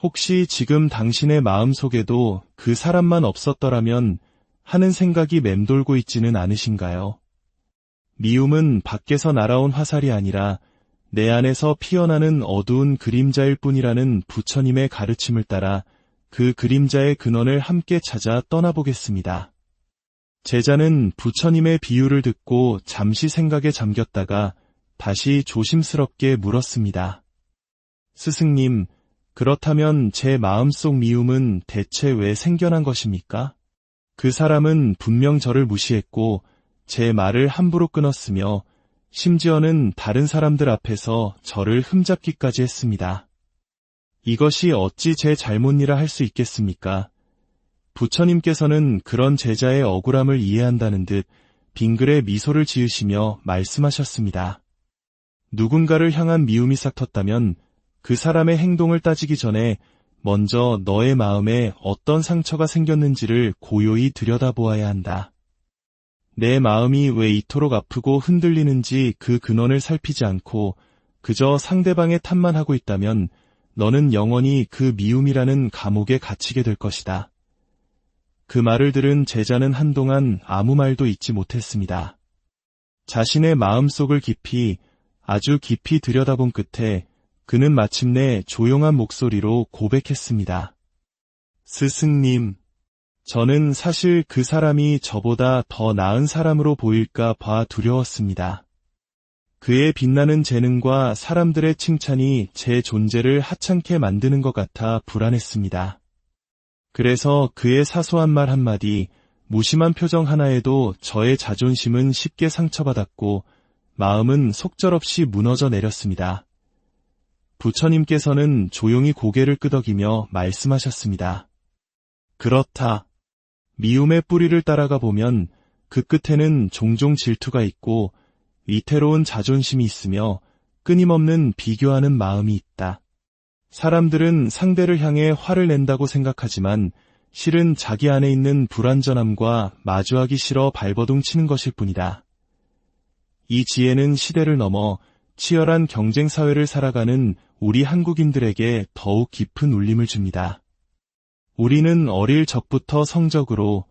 혹시 지금 당신의 마음속에도 그 사람만 없었더라면 하는 생각이 맴돌고 있지는 않으신가요? 미움은 밖에서 날아온 화살이 아니라 내 안에서 피어나는 어두운 그림자일 뿐이라는 부처님의 가르침을 따라 그 그림자의 근원을 함께 찾아 떠나보겠습니다. 제자는 부처님의 비유를 듣고 잠시 생각에 잠겼다가 다시 조심스럽게 물었습니다. 스승님, 그렇다면 제 마음속 미움은 대체 왜 생겨난 것입니까? 그 사람은 분명 저를 무시했고 제 말을 함부로 끊었으며 심지어는 다른 사람들 앞에서 저를 흠잡기까지 했습니다. 이것이 어찌 제 잘못이라 할 수 있겠습니까? 부처님께서는 그런 제자의 억울함을 이해한다는 듯 빙글에 미소를 지으시며 말씀하셨습니다. 누군가를 향한 미움이 싹 텄다면 그 사람의 행동을 따지기 전에 먼저 너의 마음에 어떤 상처가 생겼는지를 고요히 들여다보아야 한다. 내 마음이 왜 이토록 아프고 흔들리는지 그 근원을 살피지 않고 그저 상대방의 탓만 하고 있다면 너는 영원히 그 미움이라는 감옥에 갇히게 될 것이다. 그 말을 들은 제자는 한동안 아무 말도 잇지 못했습니다. 자신의 마음속을 깊이, 아주 깊이 들여다본 끝에 그는 마침내 조용한 목소리로 고백했습니다. 스승님, 저는 사실 그 사람이 저보다 더 나은 사람으로 보일까 봐 두려웠습니다. 그의 빛나는 재능과 사람들의 칭찬이 제 존재를 하찮게 만드는 것 같아 불안했습니다. 그래서 그의 사소한 말 한마디, 무심한 표정 하나에도 저의 자존심은 쉽게 상처받았고 마음은 속절없이 무너져 내렸습니다. 부처님께서는 조용히 고개를 끄덕이며 말씀하셨습니다. 그렇다. 미움의 뿌리를 따라가 보면 그 끝에는 종종 질투가 있고 위태로운 자존심이 있으며 끊임없는 비교하는 마음이 있다. 사람들은 상대를 향해 화를 낸다고 생각하지만 실은 자기 안에 있는 불완전함과 마주하기 싫어 발버둥 치는 것일 뿐이다. 이 지혜는 시대를 넘어 치열한 경쟁 사회를 살아가는 우리 한국인들에게 더욱 깊은 울림을 줍니다. 우리는 어릴 적부터 성적으로,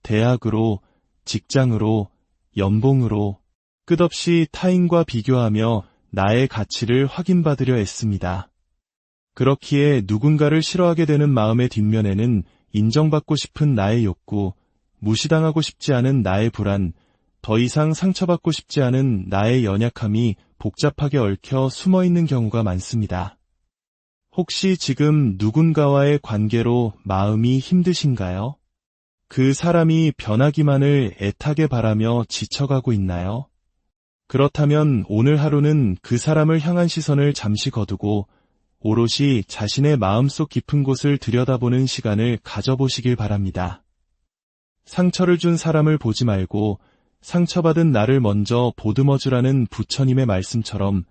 대학으로, 직장으로, 연봉으로 끝없이 타인과 비교하며 나의 가치를 확인받으려 애씁니다. 그렇기에 누군가를 싫어하게 되는 마음의 뒷면에는 인정받고 싶은 나의 욕구, 무시당하고 싶지 않은 나의 불안, 더 이상 상처받고 싶지 않은 나의 연약함이 복잡하게 얽혀 숨어있는 경우가 많습니다. 혹시 지금 누군가와의 관계로 마음이 힘드신가요? 그 사람이 변하기만을 애타게 바라며 지쳐가고 있나요? 그렇다면 오늘 하루는 그 사람을 향한 시선을 잠시 거두고 오롯이 자신의 마음속 깊은 곳을 들여다보는 시간을 가져보시길 바랍니다. 상처를 준 사람을 보지 말고 상처받은 나를 먼저 보듬어주라는 부처님의 말씀처럼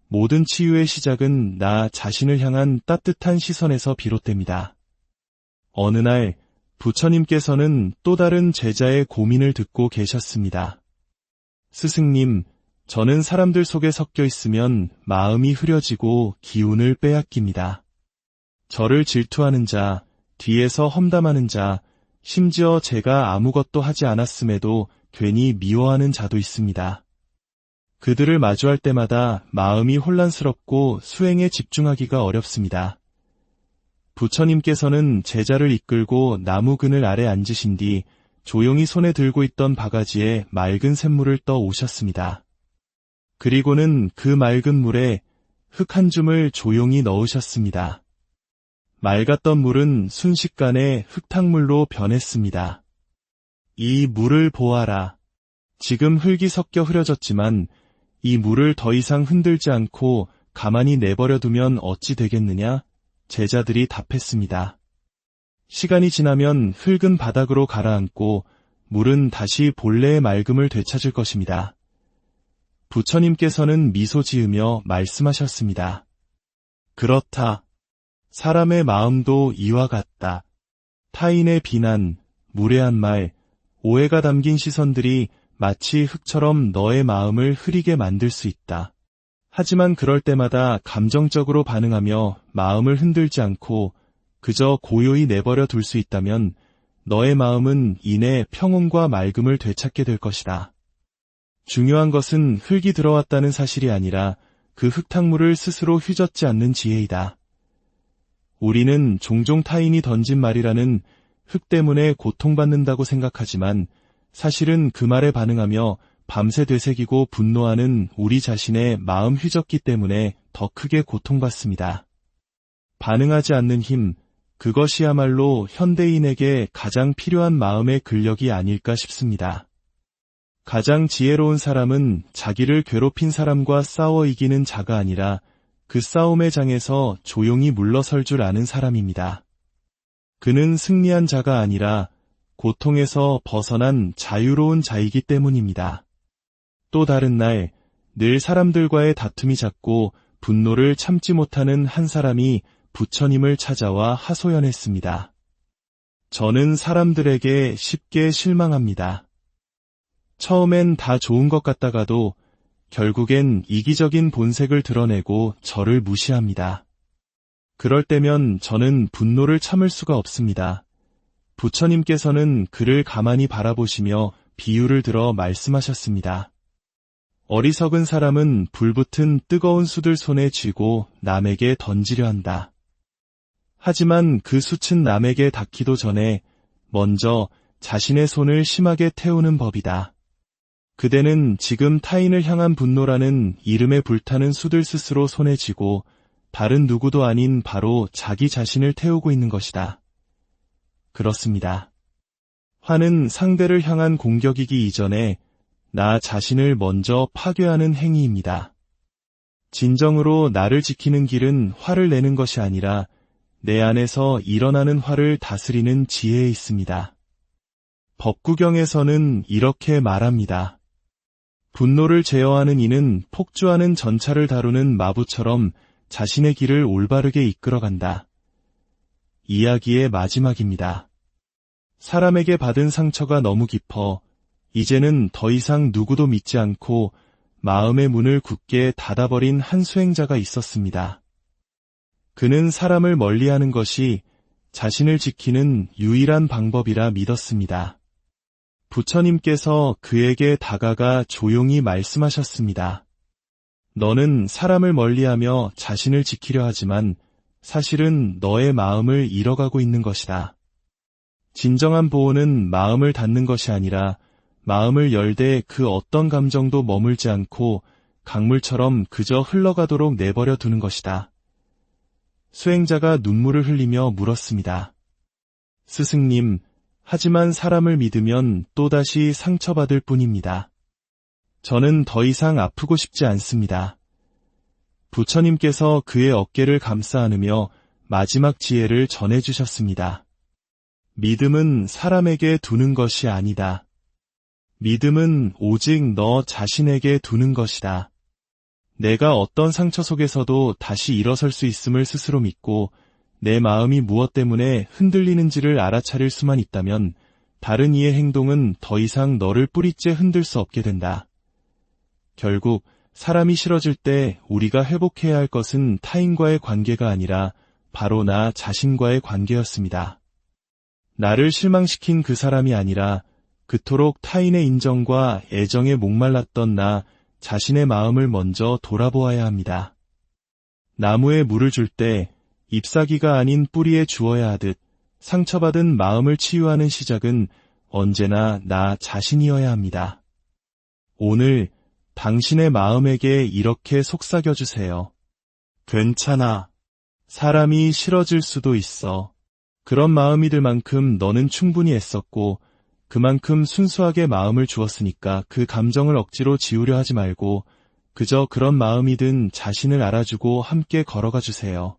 모든 치유의 시작은 나 자신을 향한 따뜻한 시선에서 비롯됩니다. 어느 날 부처님께서는 또 다른 제자의 고민을 듣고 계셨습니다. 스승님, 저는 사람들 속에 섞여 있으면 마음이 흐려지고 기운을 빼앗깁니다. 저를 질투하는 자, 뒤에서 험담하는 자, 심지어 제가 아무것도 하지 않았음에도 괜히 미워하는 자도 있습니다. 그들을 마주할 때마다 마음이 혼란스럽고 수행에 집중하기가 어렵습니다. 부처님께서는 제자를 이끌고 나무 그늘 아래 앉으신 뒤 조용히 손에 들고 있던 바가지에 맑은 샘물을 떠 오셨습니다. 그리고는 그 맑은 물에 흙 한 줌을 조용히 넣으셨습니다. 맑았던 물은 순식간에 흙탕물로 변했습니다. 이 물을 보아라. 지금 흙이 섞여 흐려졌지만 이 물을 더 이상 흔들지 않고 가만히 내버려 두면 어찌 되겠느냐? 제자들이 답했습니다. 시간이 지나면 흙은 바닥으로 가라앉고 물은 다시 본래의 맑음을 되찾을 것입니다. 부처님께서는 미소 지으며 말씀하셨습니다. 그렇다. 사람의 마음도 이와 같다. 타인의 비난, 무례한 말, 오해가 담긴 시선들이 마치 흙처럼 너의 마음을 흐리게 만들 수 있다. 하지만 그럴 때마다 감정적으로 반응하며 마음을 흔들지 않고 그저 고요히 내버려 둘 수 있다면 너의 마음은 이내 평온과 맑음을 되찾게 될 것이다. 중요한 것은 흙이 들어왔다는 사실이 아니라 그 흙탕물을 스스로 휘젓지 않는 지혜이다. 우리는 종종 타인이 던진 말이라는 흙 때문에 고통받는다고 생각하지만 사실은 그 말에 반응하며 밤새 되새기고 분노하는 우리 자신의 마음 휘젓기 때문에 더 크게 고통받습니다. 반응하지 않는 힘, 그것이야말로 현대인에게 가장 필요한 마음의 근력이 아닐까 싶습니다. 가장 지혜로운 사람은 자기를 괴롭힌 사람과 싸워 이기는 자가 아니라 그 싸움의 장에서 조용히 물러설 줄 아는 사람입니다. 그는 승리한 자가 아니라 고통에서 벗어난 자유로운 자이기 때문입니다. 또 다른 날, 늘 사람들과의 다툼이 잦고 분노를 참지 못하는 한 사람이 부처님을 찾아와 하소연했습니다. 저는 사람들에게 쉽게 실망합니다. 처음엔 다 좋은 것 같다가도 결국엔 이기적인 본색을 드러내고 저를 무시합니다. 그럴 때면 저는 분노를 참을 수가 없습니다. 부처님께서는 그를 가만히 바라보시며 비유를 들어 말씀하셨습니다. 어리석은 사람은 불붙은 뜨거운 숯을 손에 쥐고 남에게 던지려 한다. 하지만 그 숯은 남에게 닿기도 전에 먼저 자신의 손을 심하게 태우는 법이다. 그대는 지금 타인을 향한 분노라는 이름에 불타는 숯을 스스로 손에 쥐고 다른 누구도 아닌 바로 자기 자신을 태우고 있는 것이다. 그렇습니다. 화는 상대를 향한 공격이기 이전에 나 자신을 먼저 파괴하는 행위입니다. 진정으로 나를 지키는 길은 화를 내는 것이 아니라 내 안에서 일어나는 화를 다스리는 지혜에 있습니다. 법구경에서는 이렇게 말합니다. 분노를 제어하는 이는 폭주하는 전차를 다루는 마부처럼 자신의 길을 올바르게 이끌어간다. 이야기의 마지막입니다. 사람에게 받은 상처가 너무 깊어 이제는 더 이상 누구도 믿지 않고 마음의 문을 굳게 닫아버린 한 수행자가 있었습니다. 그는 사람을 멀리하는 것이 자신을 지키는 유일한 방법이라 믿었습니다. 부처님께서 그에게 다가가 조용히 말씀하셨습니다. 너는 사람을 멀리하며 자신을 지키려 하지만 사실은 너의 마음을 잃어가고 있는 것이다. 진정한 보호는 마음을 닫는 것이 아니라 마음을 열되 그 어떤 감정도 머물지 않고 강물처럼 그저 흘러가도록 내버려 두는 것이다. 수행자가 눈물을 흘리며 물었습니다. 스승님, 하지만 사람을 믿으면 또다시 상처받을 뿐입니다. 저는 더 이상 아프고 싶지 않습니다. 부처님께서 그의 어깨를 감싸 안으며 마지막 지혜를 전해주셨습니다. 믿음은 사람에게 두는 것이 아니다. 믿음은 오직 너 자신에게 두는 것이다. 내가 어떤 상처 속에서도 다시 일어설 수 있음을 스스로 믿고 내 마음이 무엇 때문에 흔들리는지를 알아차릴 수만 있다면 다른 이의 행동은 더 이상 너를 뿌리째 흔들 수 없게 된다. 결국 사람이 싫어질 때 우리가 회복해야 할 것은 타인과의 관계가 아니라 바로 나 자신과의 관계였습니다. 나를 실망시킨 그 사람이 아니라 그토록 타인의 인정과 애정에 목말랐던 나 자신의 마음을 먼저 돌아보아야 합니다. 나무에 물을 줄 때 잎사귀가 아닌 뿌리에 주어야 하듯 상처받은 마음을 치유하는 시작은 언제나 나 자신이어야 합니다. 오늘 당신의 마음에게 이렇게 속삭여주세요. 괜찮아. 사람이 싫어질 수도 있어. 그런 마음이 들 만큼 너는 충분히 애썼고 그만큼 순수하게 마음을 주었으니까 그 감정을 억지로 지우려 하지 말고 그저 그런 마음이든 자신을 알아주고 함께 걸어가 주세요.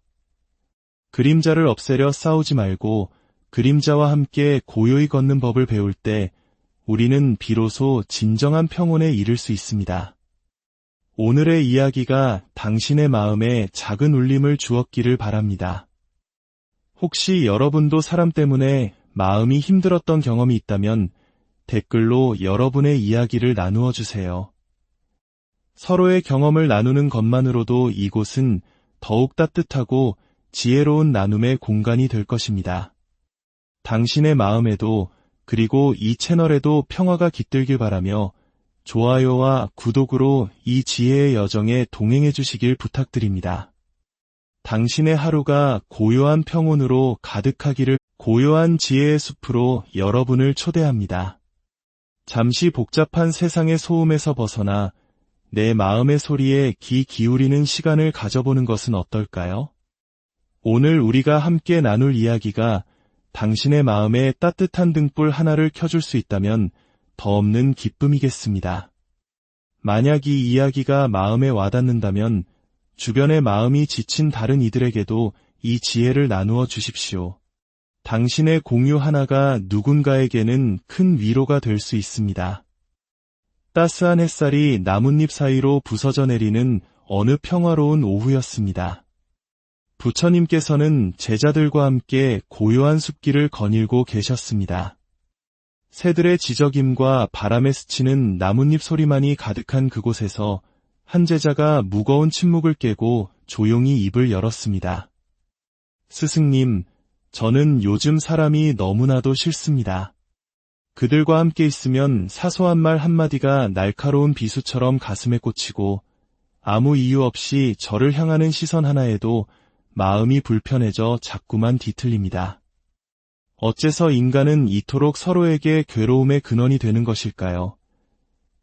그림자를 없애려 싸우지 말고 그림자와 함께 고요히 걷는 법을 배울 때 우리는 비로소 진정한 평온에 이를 수 있습니다. 오늘의 이야기가 당신의 마음에 작은 울림을 주었기를 바랍니다. 혹시 여러분도 사람 때문에 마음이 힘들었던 경험이 있다면 댓글로 여러분의 이야기를 나누어 주세요. 서로의 경험을 나누는 것만으로도 이곳은 더욱 따뜻하고 지혜로운 나눔의 공간이 될 것입니다. 당신의 마음에도 그리고 이 채널에도 평화가 깃들길 바라며 좋아요와 구독으로 이 지혜의 여정에 동행해 주시길 부탁드립니다. 당신의 하루가 고요한 평온으로 가득하기를 고요한 지혜의 숲으로 여러분을 초대합니다. 잠시 복잡한 세상의 소음에서 벗어나 내 마음의 소리에 귀 기울이는 시간을 가져보는 것은 어떨까요? 오늘 우리가 함께 나눌 이야기가 당신의 마음에 따뜻한 등불 하나를 켜줄 수 있다면 더 없는 기쁨이겠습니다. 만약 이 이야기가 마음에 와닿는다면 주변의 마음이 지친 다른 이들에게도 이 지혜를 나누어 주십시오. 당신의 공유 하나가 누군가에게는 큰 위로가 될 수 있습니다. 따스한 햇살이 나뭇잎 사이로 부서져 내리는 어느 평화로운 오후였습니다. 부처님께서는 제자들과 함께 고요한 숲길을 거닐고 계셨습니다. 새들의 지저귐과 바람에 스치는 나뭇잎 소리만이 가득한 그곳에서 한 제자가 무거운 침묵을 깨고 조용히 입을 열었습니다. 스승님, 저는 요즘 사람이 너무나도 싫습니다. 그들과 함께 있으면 사소한 말 한마디가 날카로운 비수처럼 가슴에 꽂히고 아무 이유 없이 저를 향하는 시선 하나에도 마음이 불편해져 자꾸만 뒤틀립니다. 어째서 인간은 이토록 서로에게 괴로움의 근원이 되는 것일까요?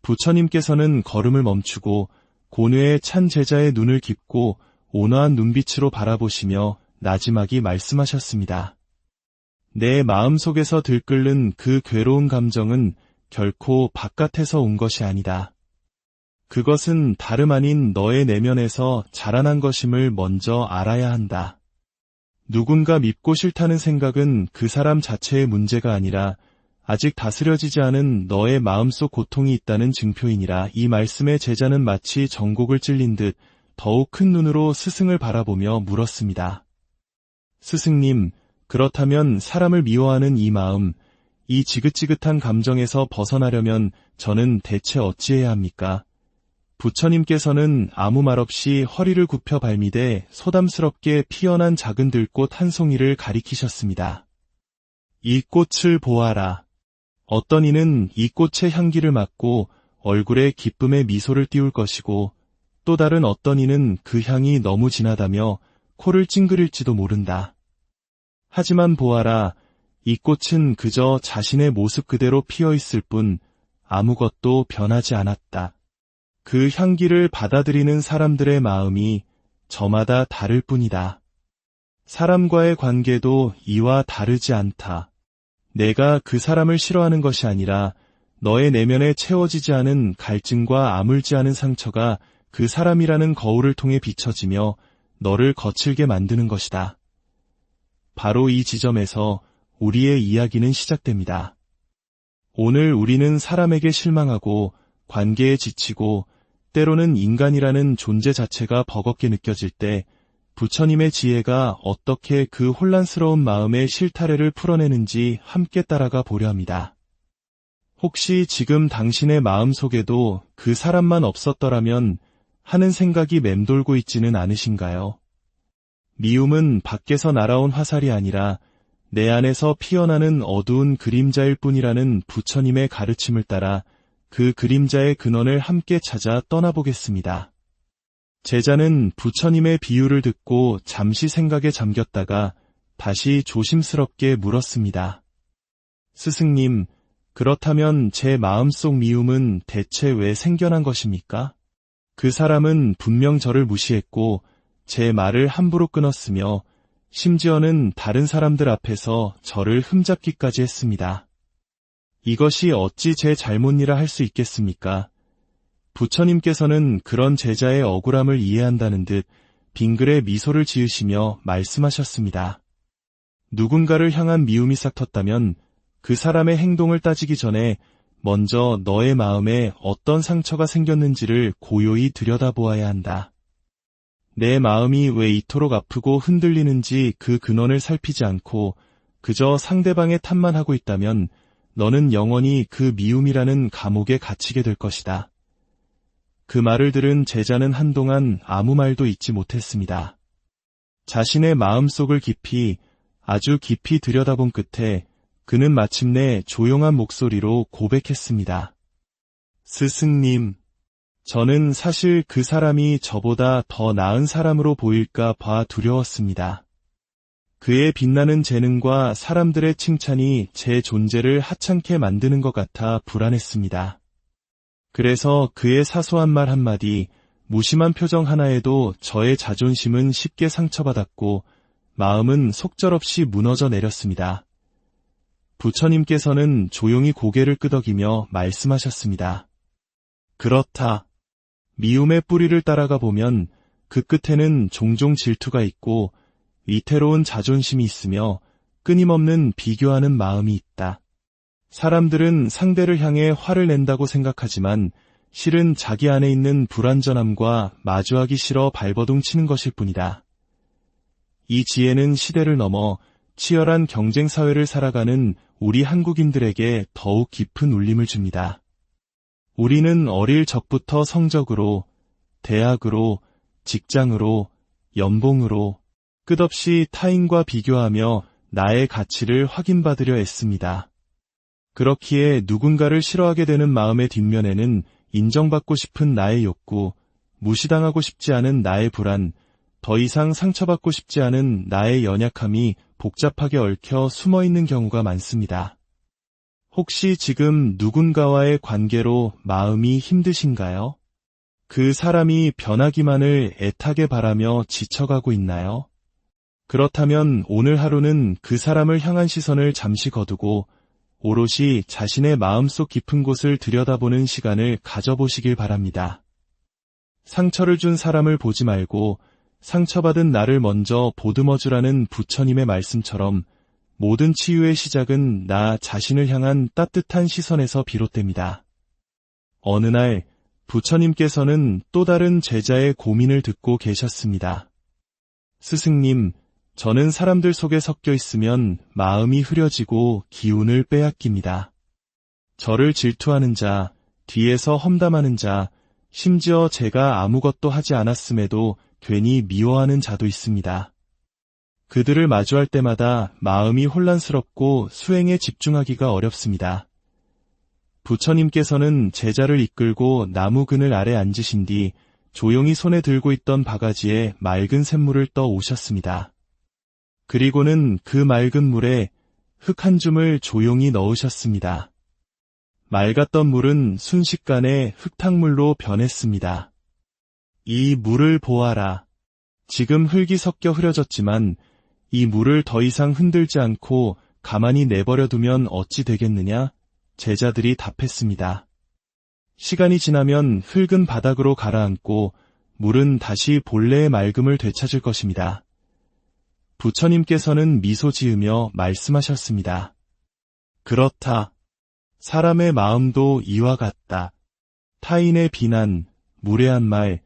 부처님께서는 걸음을 멈추고 고뇌에 찬 제자의 눈을 깊고 온화한 눈빛으로 바라보시며 나지막이 말씀하셨습니다. 내 마음속에서 들끓는 그 괴로운 감정은 결코 바깥에서 온 것이 아니다. 그것은 다름 아닌 너의 내면에서 자라난 것임을 먼저 알아야 한다. 누군가 밉고 싫다는 생각은 그 사람 자체의 문제가 아니라 아직 다스려지지 않은 너의 마음속 고통이 있다는 증표이니라. 이 말씀에 제자는 마치 전곡을 찔린 듯 더욱 큰 눈으로 스승을 바라보며 물었습니다. 스승님, 그렇다면 사람을 미워하는 이 마음, 이 지긋지긋한 감정에서 벗어나려면 저는 대체 어찌해야 합니까? 부처님께서는 아무 말 없이 허리를 굽혀 발미대 소담스럽게 피어난 작은 들꽃 한 송이를 가리키셨습니다. 이 꽃을 보아라. 어떤 이는 이 꽃의 향기를 맡고 얼굴에 기쁨의 미소를 띄울 것이고 또 다른 어떤 이는 그 향이 너무 진하다며 코를 찡그릴지도 모른다. 하지만 보아라, 이 꽃은 그저 자신의 모습 그대로 피어있을 뿐 아무것도 변하지 않았다. 그 향기를 받아들이는 사람들의 마음이 저마다 다를 뿐이다. 사람과의 관계도 이와 다르지 않다. 내가 그 사람을 싫어하는 것이 아니라 너의 내면에 채워지지 않은 갈증과 아물지 않은 상처가 그 사람이라는 거울을 통해 비춰지며 너를 거칠게 만드는 것이다. 바로 이 지점에서 우리의 이야기는 시작됩니다. 오늘 우리는 사람에게 실망하고 관계에 지치고 때로는 인간이라는 존재 자체가 버겁게 느껴질 때 부처님의 지혜가 어떻게 그 혼란스러운 마음의 실타래를 풀어내는지 함께 따라가 보려 합니다. 혹시 지금 당신의 마음속에도 그 사람만 없었더라면 하는 생각이 맴돌고 있지는 않으신가요? 미움은 밖에서 날아온 화살이 아니라 내 안에서 피어나는 어두운 그림자일 뿐이라는 부처님의 가르침을 따라 그 그림자의 근원을 함께 찾아 떠나보겠습니다. 제자는 부처님의 비유를 듣고 잠시 생각에 잠겼다가 다시 조심스럽게 물었습니다. 스승님, 그렇다면 제 마음속 미움은 대체 왜 생겨난 것입니까? 그 사람은 분명 저를 무시했고 제 말을 함부로 끊었으며 심지어는 다른 사람들 앞에서 저를 흠잡기까지 했습니다. 이것이 어찌 제 잘못이라 할 수 있겠습니까? 부처님께서는 그런 제자의 억울함을 이해한다는 듯 빙그레 미소를 지으시며 말씀하셨습니다. 누군가를 향한 미움이 싹 텄다면 그 사람의 행동을 따지기 전에 먼저 너의 마음에 어떤 상처가 생겼는지를 고요히 들여다보아야 한다. 내 마음이 왜 이토록 아프고 흔들리는지 그 근원을 살피지 않고 그저 상대방의 탓만 하고 있다면 너는 영원히 그 미움이라는 감옥에 갇히게 될 것이다. 그 말을 들은 제자는 한동안 아무 말도 잇지 못했습니다. 자신의 마음속을 깊이, 아주 깊이 들여다본 끝에 그는 마침내 조용한 목소리로 고백했습니다. 스승님, 저는 사실 그 사람이 저보다 더 나은 사람으로 보일까 봐 두려웠습니다. 그의 빛나는 재능과 사람들의 칭찬이 제 존재를 하찮게 만드는 것 같아 불안했습니다. 그래서 그의 사소한 말 한마디, 무심한 표정 하나에도 저의 자존심은 쉽게 상처받았고 마음은 속절없이 무너져 내렸습니다. 부처님께서는 조용히 고개를 끄덕이며 말씀하셨습니다. 그렇다. 미움의 뿌리를 따라가 보면 그 끝에는 종종 질투가 있고 위태로운 자존심이 있으며 끊임없는 비교하는 마음이 있다. 사람들은 상대를 향해 화를 낸다고 생각하지만 실은 자기 안에 있는 불완전함과 마주하기 싫어 발버둥 치는 것일 뿐이다. 이 지혜는 시대를 넘어 치열한 경쟁 사회를 살아가는 우리 한국인들에게 더욱 깊은 울림을 줍니다. 우리는 어릴 적부터 성적으로, 대학으로, 직장으로, 연봉으로 끝없이 타인과 비교하며 나의 가치를 확인받으려 애씁니다. 그렇기에 누군가를 싫어하게 되는 마음의 뒷면에는 인정받고 싶은 나의 욕구, 무시당하고 싶지 않은 나의 불안, 더 이상 상처받고 싶지 않은 나의 연약함이 복잡하게 얽혀 숨어있는 경우가 많습니다. 혹시 지금 누군가와의 관계로 마음이 힘드신가요? 그 사람이 변하기만을 애타게 바라며 지쳐가고 있나요? 그렇다면 오늘 하루는 그 사람을 향한 시선을 잠시 거두고 오롯이 자신의 마음속 깊은 곳을 들여다보는 시간을 가져보시길 바랍니다. 상처를 준 사람을 보지 말고 상처받은 나를 먼저 보듬어주라는 부처님의 말씀처럼 모든 치유의 시작은 나 자신을 향한 따뜻한 시선에서 비롯됩니다. 어느 날 부처님께서는 또 다른 제자의 고민을 듣고 계셨습니다. 스승님, 저는 사람들 속에 섞여 있으면 마음이 흐려지고 기운을 빼앗깁니다. 저를 질투하는 자, 뒤에서 험담하는 자, 심지어 제가 아무것도 하지 않았음에도 괜히 미워하는 자도 있습니다. 그들을 마주할 때마다 마음이 혼란스럽고 수행에 집중하기가 어렵습니다. 부처님께서는 제자를 이끌고 나무 그늘 아래 앉으신 뒤 조용히 손에 들고 있던 바가지에 맑은 샘물을 떠 오셨습니다. 그리고는 그 맑은 물에 흙 한 줌을 조용히 넣으셨습니다. 맑았던 물은 순식간에 흙탕물로 변했습니다. 이 물을 보아라. 지금 흙이 섞여 흐려졌지만 이 물을 더 이상 흔들지 않고 가만히 내버려 두면 어찌 되겠느냐? 제자들이 답했습니다. 시간이 지나면 흙은 바닥으로 가라앉고 물은 다시 본래의 맑음을 되찾을 것입니다. 부처님께서는 미소 지으며 말씀하셨습니다. 그렇다. 사람의 마음도 이와 같다. 타인의 비난, 무례한 말,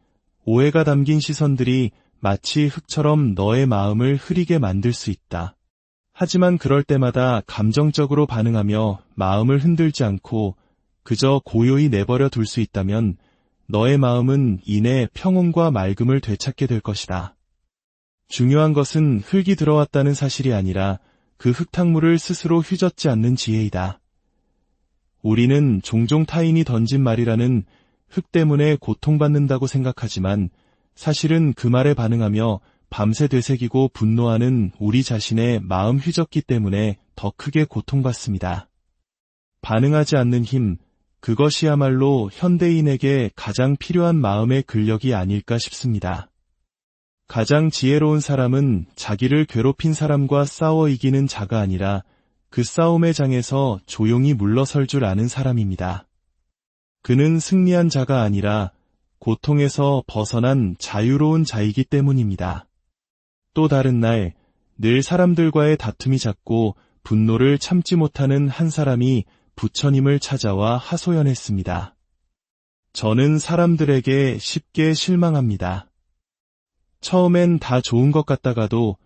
오해가 담긴 시선들이 마치 흙처럼 너의 마음을 흐리게 만들 수 있다. 하지만 그럴 때마다 감정적으로 반응하며 마음을 흔들지 않고 그저 고요히 내버려 둘 수 있다면 너의 마음은 이내 평온과 맑음을 되찾게 될 것이다. 중요한 것은 흙이 들어왔다는 사실이 아니라 그 흙탕물을 스스로 휘젓지 않는 지혜이다. 우리는 종종 타인이 던진 말이라는 흙 때문에 고통받는다고 생각하지만 사실은 그 말에 반응하며 밤새 되새기고 분노하는 우리 자신의 마음 휘젓기 때문에 더 크게 고통받습니다. 반응하지 않는 힘, 그것이야말로 현대인에게 가장 필요한 마음의 근력이 아닐까 싶습니다. 가장 지혜로운 사람은 자기를 괴롭힌 사람과 싸워 이기는 자가 아니라 그 싸움의 장에서 조용히 물러설 줄 아는 사람입니다. 그는 승리한 자가 아니라 고통에서 벗어난 자유로운 자이기 때문입니다. 또 다른 날, 늘 사람들과의 다툼이 잦고 분노를 참지 못하는 한 사람이 부처님을 찾아와 하소연했습니다. 저는 사람들에게 쉽게 실망합니다. 처음엔 다 좋은 것 같다가도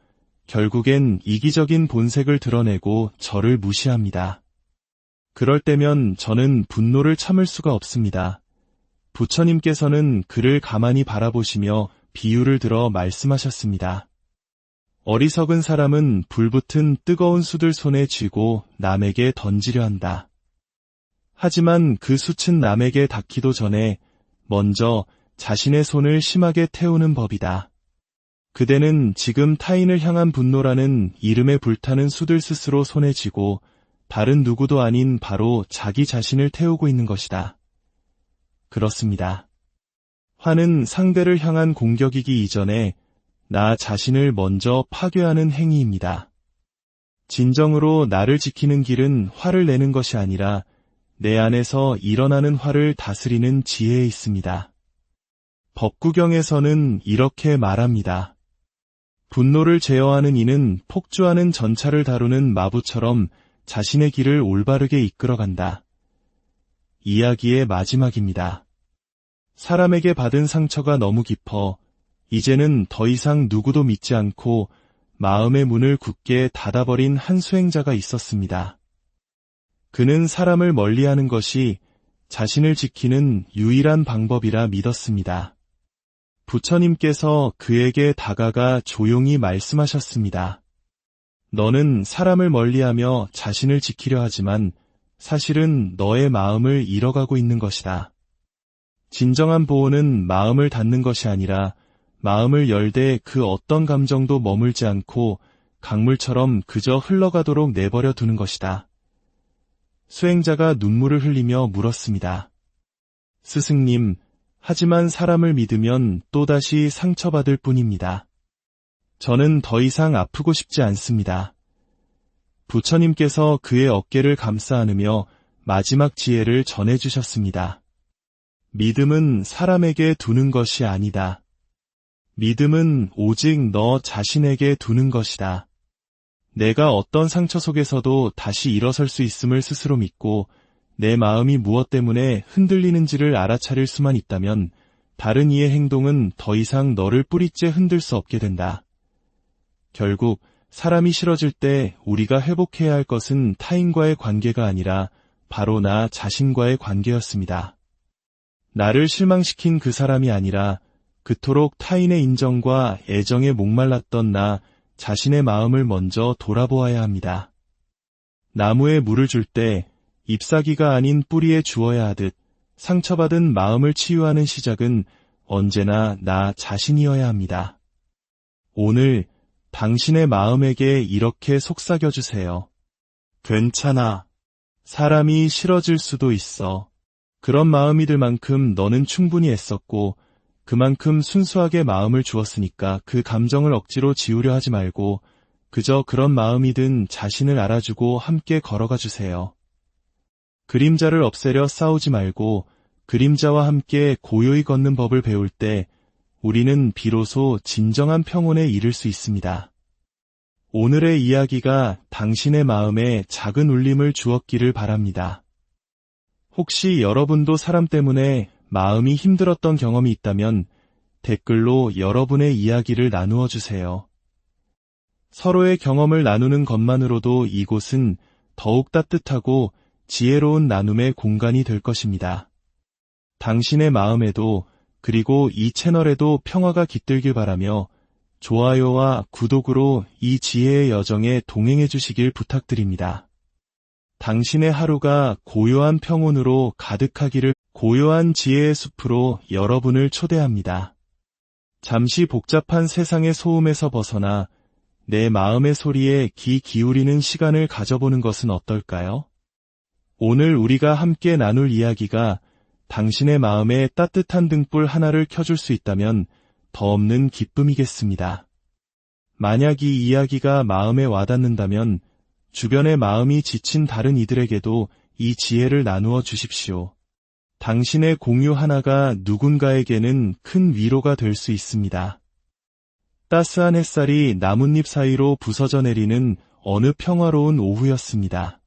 결국엔 이기적인 본색을 드러내고 저를 무시합니다. 그럴 때면 저는 분노를 참을 수가 없습니다. 부처님께서는 그를 가만히 바라보시며 비유를 들어 말씀하셨습니다. 어리석은 사람은 불붙은 뜨거운 숯을 손에 쥐고 남에게 던지려 한다. 하지만 그 숯은 남에게 닿기도 전에 먼저 자신의 손을 심하게 태우는 법이다. 그대는 지금 타인을 향한 분노라는 이름에 불타는 숯을 스스로 손에 쥐고 다른 누구도 아닌 바로 자기 자신을 태우고 있는 것이다. 그렇습니다. 화는 상대를 향한 공격이기 이전에 나 자신을 먼저 파괴하는 행위입니다. 진정으로 나를 지키는 길은 화를 내는 것이 아니라 내 안에서 일어나는 화를 다스리는 지혜에 있습니다. 법구경에서는 이렇게 말합니다. 분노를 제어하는 이는 폭주하는 전차를 다루는 마부처럼 자신의 길을 올바르게 이끌어간다. 이야기의 마지막입니다. 사람에게 받은 상처가 너무 깊어 이제는 더 이상 누구도 믿지 않고 마음의 문을 굳게 닫아버린 한 수행자가 있었습니다. 그는 사람을 멀리하는 것이 자신을 지키는 유일한 방법이라 믿었습니다. 부처님께서 그에게 다가가 조용히 말씀하셨습니다. 너는 사람을 멀리하며 자신을 지키려 하지만 사실은 너의 마음을 잃어가고 있는 것이다. 진정한 보호는 마음을 닫는 것이 아니라 마음을 열되 그 어떤 감정도 머물지 않고 강물처럼 그저 흘러가도록 내버려 두는 것이다. 수행자가 눈물을 흘리며 물었습니다. 스승님, 하지만 사람을 믿으면 또다시 상처받을 뿐입니다. 저는 더 이상 아프고 싶지 않습니다. 부처님께서 그의 어깨를 감싸 안으며 마지막 지혜를 전해주셨습니다. 믿음은 사람에게 두는 것이 아니다. 믿음은 오직 너 자신에게 두는 것이다. 내가 어떤 상처 속에서도 다시 일어설 수 있음을 스스로 믿고 내 마음이 무엇 때문에 흔들리는지를 알아차릴 수만 있다면 다른 이의 행동은 더 이상 너를 뿌리째 흔들 수 없게 된다. 결국 사람이 싫어질 때 우리가 회복해야 할 것은 타인과의 관계가 아니라 바로 나 자신과의 관계였습니다. 나를 실망시킨 그 사람이 아니라 그토록 타인의 인정과 애정에 목말랐던 나 자신의 마음을 먼저 돌아보아야 합니다. 나무에 물을 줄 때 잎사귀가 아닌 뿌리에 주어야 하듯 상처받은 마음을 치유하는 시작은 언제나 나 자신이어야 합니다. 오늘 당신의 마음에게 이렇게 속삭여주세요. 괜찮아. 사람이 싫어질 수도 있어. 그런 마음이 들 만큼 너는 충분히 애썼고 그만큼 순수하게 마음을 주었으니까 그 감정을 억지로 지우려 하지 말고 그저 그런 마음이든 자신을 알아주고 함께 걸어가 주세요. 그림자를 없애려 싸우지 말고 그림자와 함께 고요히 걷는 법을 배울 때 우리는 비로소 진정한 평온에 이를 수 있습니다. 오늘의 이야기가 당신의 마음에 작은 울림을 주었기를 바랍니다. 혹시 여러분도 사람 때문에 마음이 힘들었던 경험이 있다면 댓글로 여러분의 이야기를 나누어 주세요. 서로의 경험을 나누는 것만으로도 이곳은 더욱 따뜻하고 지혜로운 나눔의 공간이 될 것입니다. 당신의 마음에도 그리고 이 채널에도 평화가 깃들길 바라며 좋아요와 구독으로 이 지혜의 여정에 동행해 주시길 부탁드립니다. 당신의 하루가 고요한 평온으로 가득하기를 고요한 지혜의 숲으로 여러분을 초대합니다. 잠시 복잡한 세상의 소음에서 벗어나 내 마음의 소리에 귀 기울이는 시간을 가져보는 것은 어떨까요? 오늘 우리가 함께 나눌 이야기가 당신의 마음에 따뜻한 등불 하나를 켜줄 수 있다면 더 없는 기쁨이겠습니다. 만약 이 이야기가 마음에 와닿는다면 주변의 마음이 지친 다른 이들에게도 이 지혜를 나누어 주십시오. 당신의 공유 하나가 누군가에게는 큰 위로가 될 수 있습니다. 따스한 햇살이 나뭇잎 사이로 부서져 내리는 어느 평화로운 오후였습니다.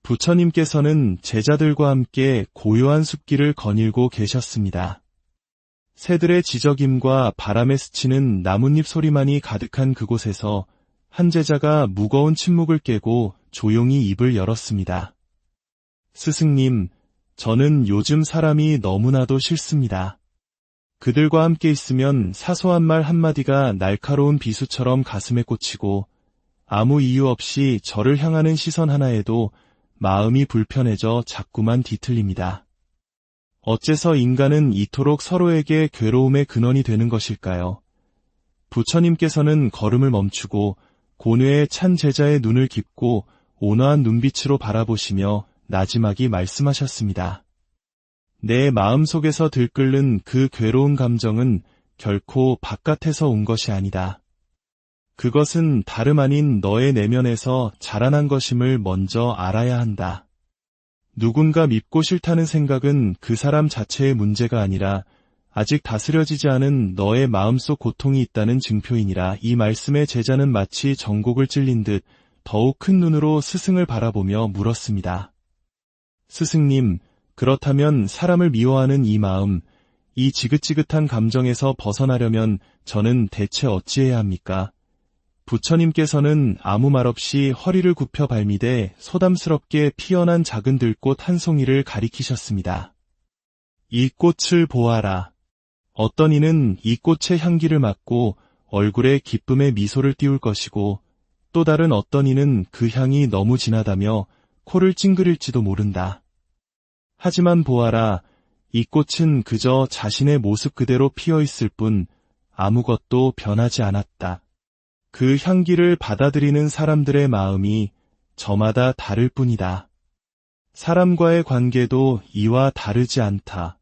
부처님께서는 제자들과 함께 고요한 숲길을 거닐고 계셨습니다. 새들의 지저귐과 바람에 스치는 나뭇잎 소리만이 가득한 그곳에서 한 제자가 무거운 침묵을 깨고 조용히 입을 열었습니다. 스승님, 저는 요즘 사람이 너무나도 싫습니다. 그들과 함께 있으면 사소한 말 한마디가 날카로운 비수처럼 가슴에 꽂히고 아무 이유 없이 저를 향하는 시선 하나에도 마음이 불편해져 자꾸만 뒤틀립니다. 어째서 인간은 이토록 서로에게 괴로움의 근원이 되는 것일까요? 부처님께서는 걸음을 멈추고 고뇌에 찬 제자의 눈을 깊고 온화한 눈빛으로 바라보시며 나지막이 말씀하셨습니다. 내 마음속에서 들끓는 그 괴로운 감정은 결코 바깥에서 온 것이 아니다. 그것은 다름 아닌 너의 내면에서 자라난 것임을 먼저 알아야 한다. 누군가 밉고 싫다는 생각은 그 사람 자체의 문제가 아니라 아직 다스려지지 않은 너의 마음속 고통이 있다는 증표이니라. 이 말씀에 제자는 마치 전곡을 찔린 듯 더욱 큰 눈으로 스승을 바라보며 물었습니다. 스승님, 그렇다면 사람을 미워하는 이 마음, 이 지긋지긋한 감정에서 벗어나려면 저는 대체 어찌해야 합니까? 부처님께서는 아무 말 없이 허리를 굽혀 발미대 소담스럽게 피어난 작은 들꽃 한 송이를 가리키셨습니다. 이 꽃을 보아라. 어떤 이는 이 꽃의 향기를 맡고 얼굴에 기쁨의 미소를 띄울 것이고 또 다른 어떤 이는 그 향이 너무 진하다며 코를 찡그릴지도 모른다. 하지만 보아라, 이 꽃은 그저 자신의 모습 그대로 피어 있을 뿐 아무것도 변하지 않았다. 그 향기를 받아들이는 사람들의 마음이 저마다 다를 뿐이다. 사람과의 관계도 이와 다르지 않다.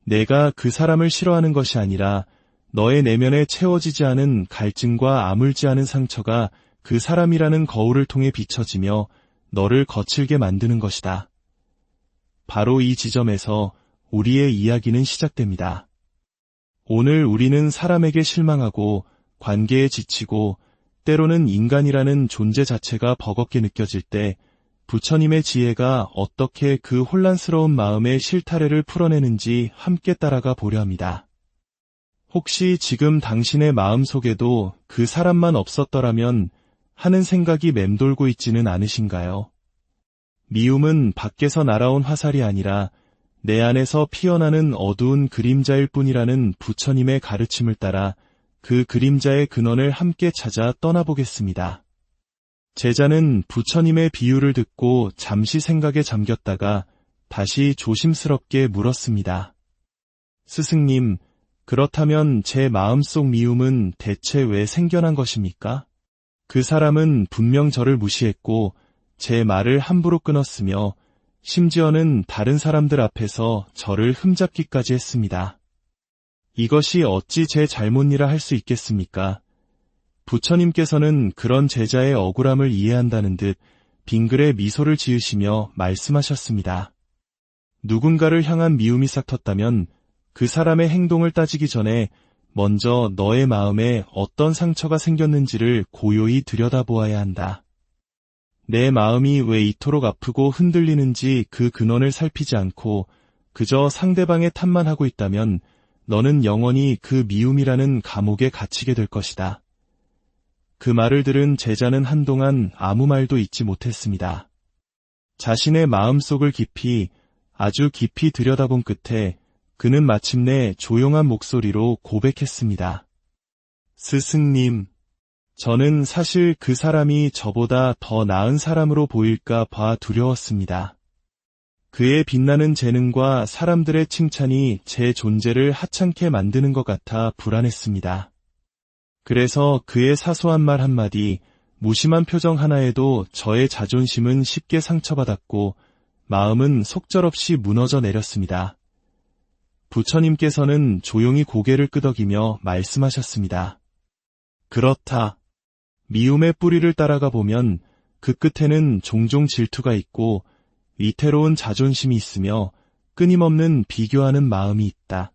내가 그 사람을 싫어하는 것이 아니라 너의 내면에 채워지지 않은 갈증과 아물지 않은 상처가 그 사람이라는 거울을 통해 비춰지며 너를 거칠게 만드는 것이다. 바로 이 지점에서 우리의 이야기는 시작됩니다. 오늘 우리는 사람에게 실망하고 관계에 지치고 때로는 인간이라는 존재 자체가 버겁게 느껴질 때 부처님의 지혜가 어떻게 그 혼란스러운 마음의 실타래를 풀어내는지 함께 따라가 보려 합니다. 혹시 지금 당신의 마음속에도 그 사람만 없었더라면 하는 생각이 맴돌고 있지는 않으신가요? 미움은 밖에서 날아온 화살이 아니라 내 안에서 피어나는 어두운 그림자일 뿐이라는 부처님의 가르침을 따라 그 그림자의 근원을 함께 찾아 떠나보겠습니다. 제자는 부처님의 비유를 듣고 잠시 생각에 잠겼다가 다시 조심스럽게 물었습니다. 스승님, 그렇다면 제 마음속 미움은 대체 왜 생겨난 것입니까? 그 사람은 분명 저를 무시했고 제 말을 함부로 끊었으며 심지어는 다른 사람들 앞에서 저를 흠잡기까지 했습니다. 이것이 어찌 제 잘못이라 할 수 있겠습니까? 부처님께서는 그런 제자의 억울함을 이해한다는 듯 빙글에 미소를 지으시며 말씀하셨습니다. 누군가를 향한 미움이 싹 텄다면 그 사람의 행동을 따지기 전에 먼저 너의 마음에 어떤 상처가 생겼는지를 고요히 들여다보아야 한다. 내 마음이 왜 이토록 아프고 흔들리는지 그 근원을 살피지 않고 그저 상대방의 탓만 하고 있다면 너는 영원히 그 미움이라는 감옥에 갇히게 될 것이다. 그 말을 들은 제자는 한동안 아무 말도 잇지 못했습니다. 자신의 마음속을 깊이, 아주 깊이 들여다본 끝에 그는 마침내 조용한 목소리로 고백했습니다. 스승님, 저는 사실 그 사람이 저보다 더 나은 사람으로 보일까 봐 두려웠습니다. 그의 빛나는 재능과 사람들의 칭찬이 제 존재를 하찮게 만드는 것 같아 불안했습니다. 그래서 그의 사소한 말 한마디, 무심한 표정 하나에도 저의 자존심은 쉽게 상처받았고 마음은 속절없이 무너져 내렸습니다. 부처님께서는 조용히 고개를 끄덕이며 말씀하셨습니다. 그렇다. 미움의 뿌리를 따라가 보면 그 끝에는 종종 질투가 있고 위태로운 자존심이 있으며 끊임없는 비교하는 마음이 있다.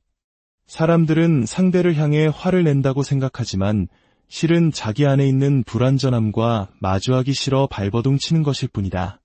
사람들은 상대를 향해 화를 낸다고 생각하지만 실은 자기 안에 있는 불완전함과 마주하기 싫어 발버둥 치는 것일 뿐이다.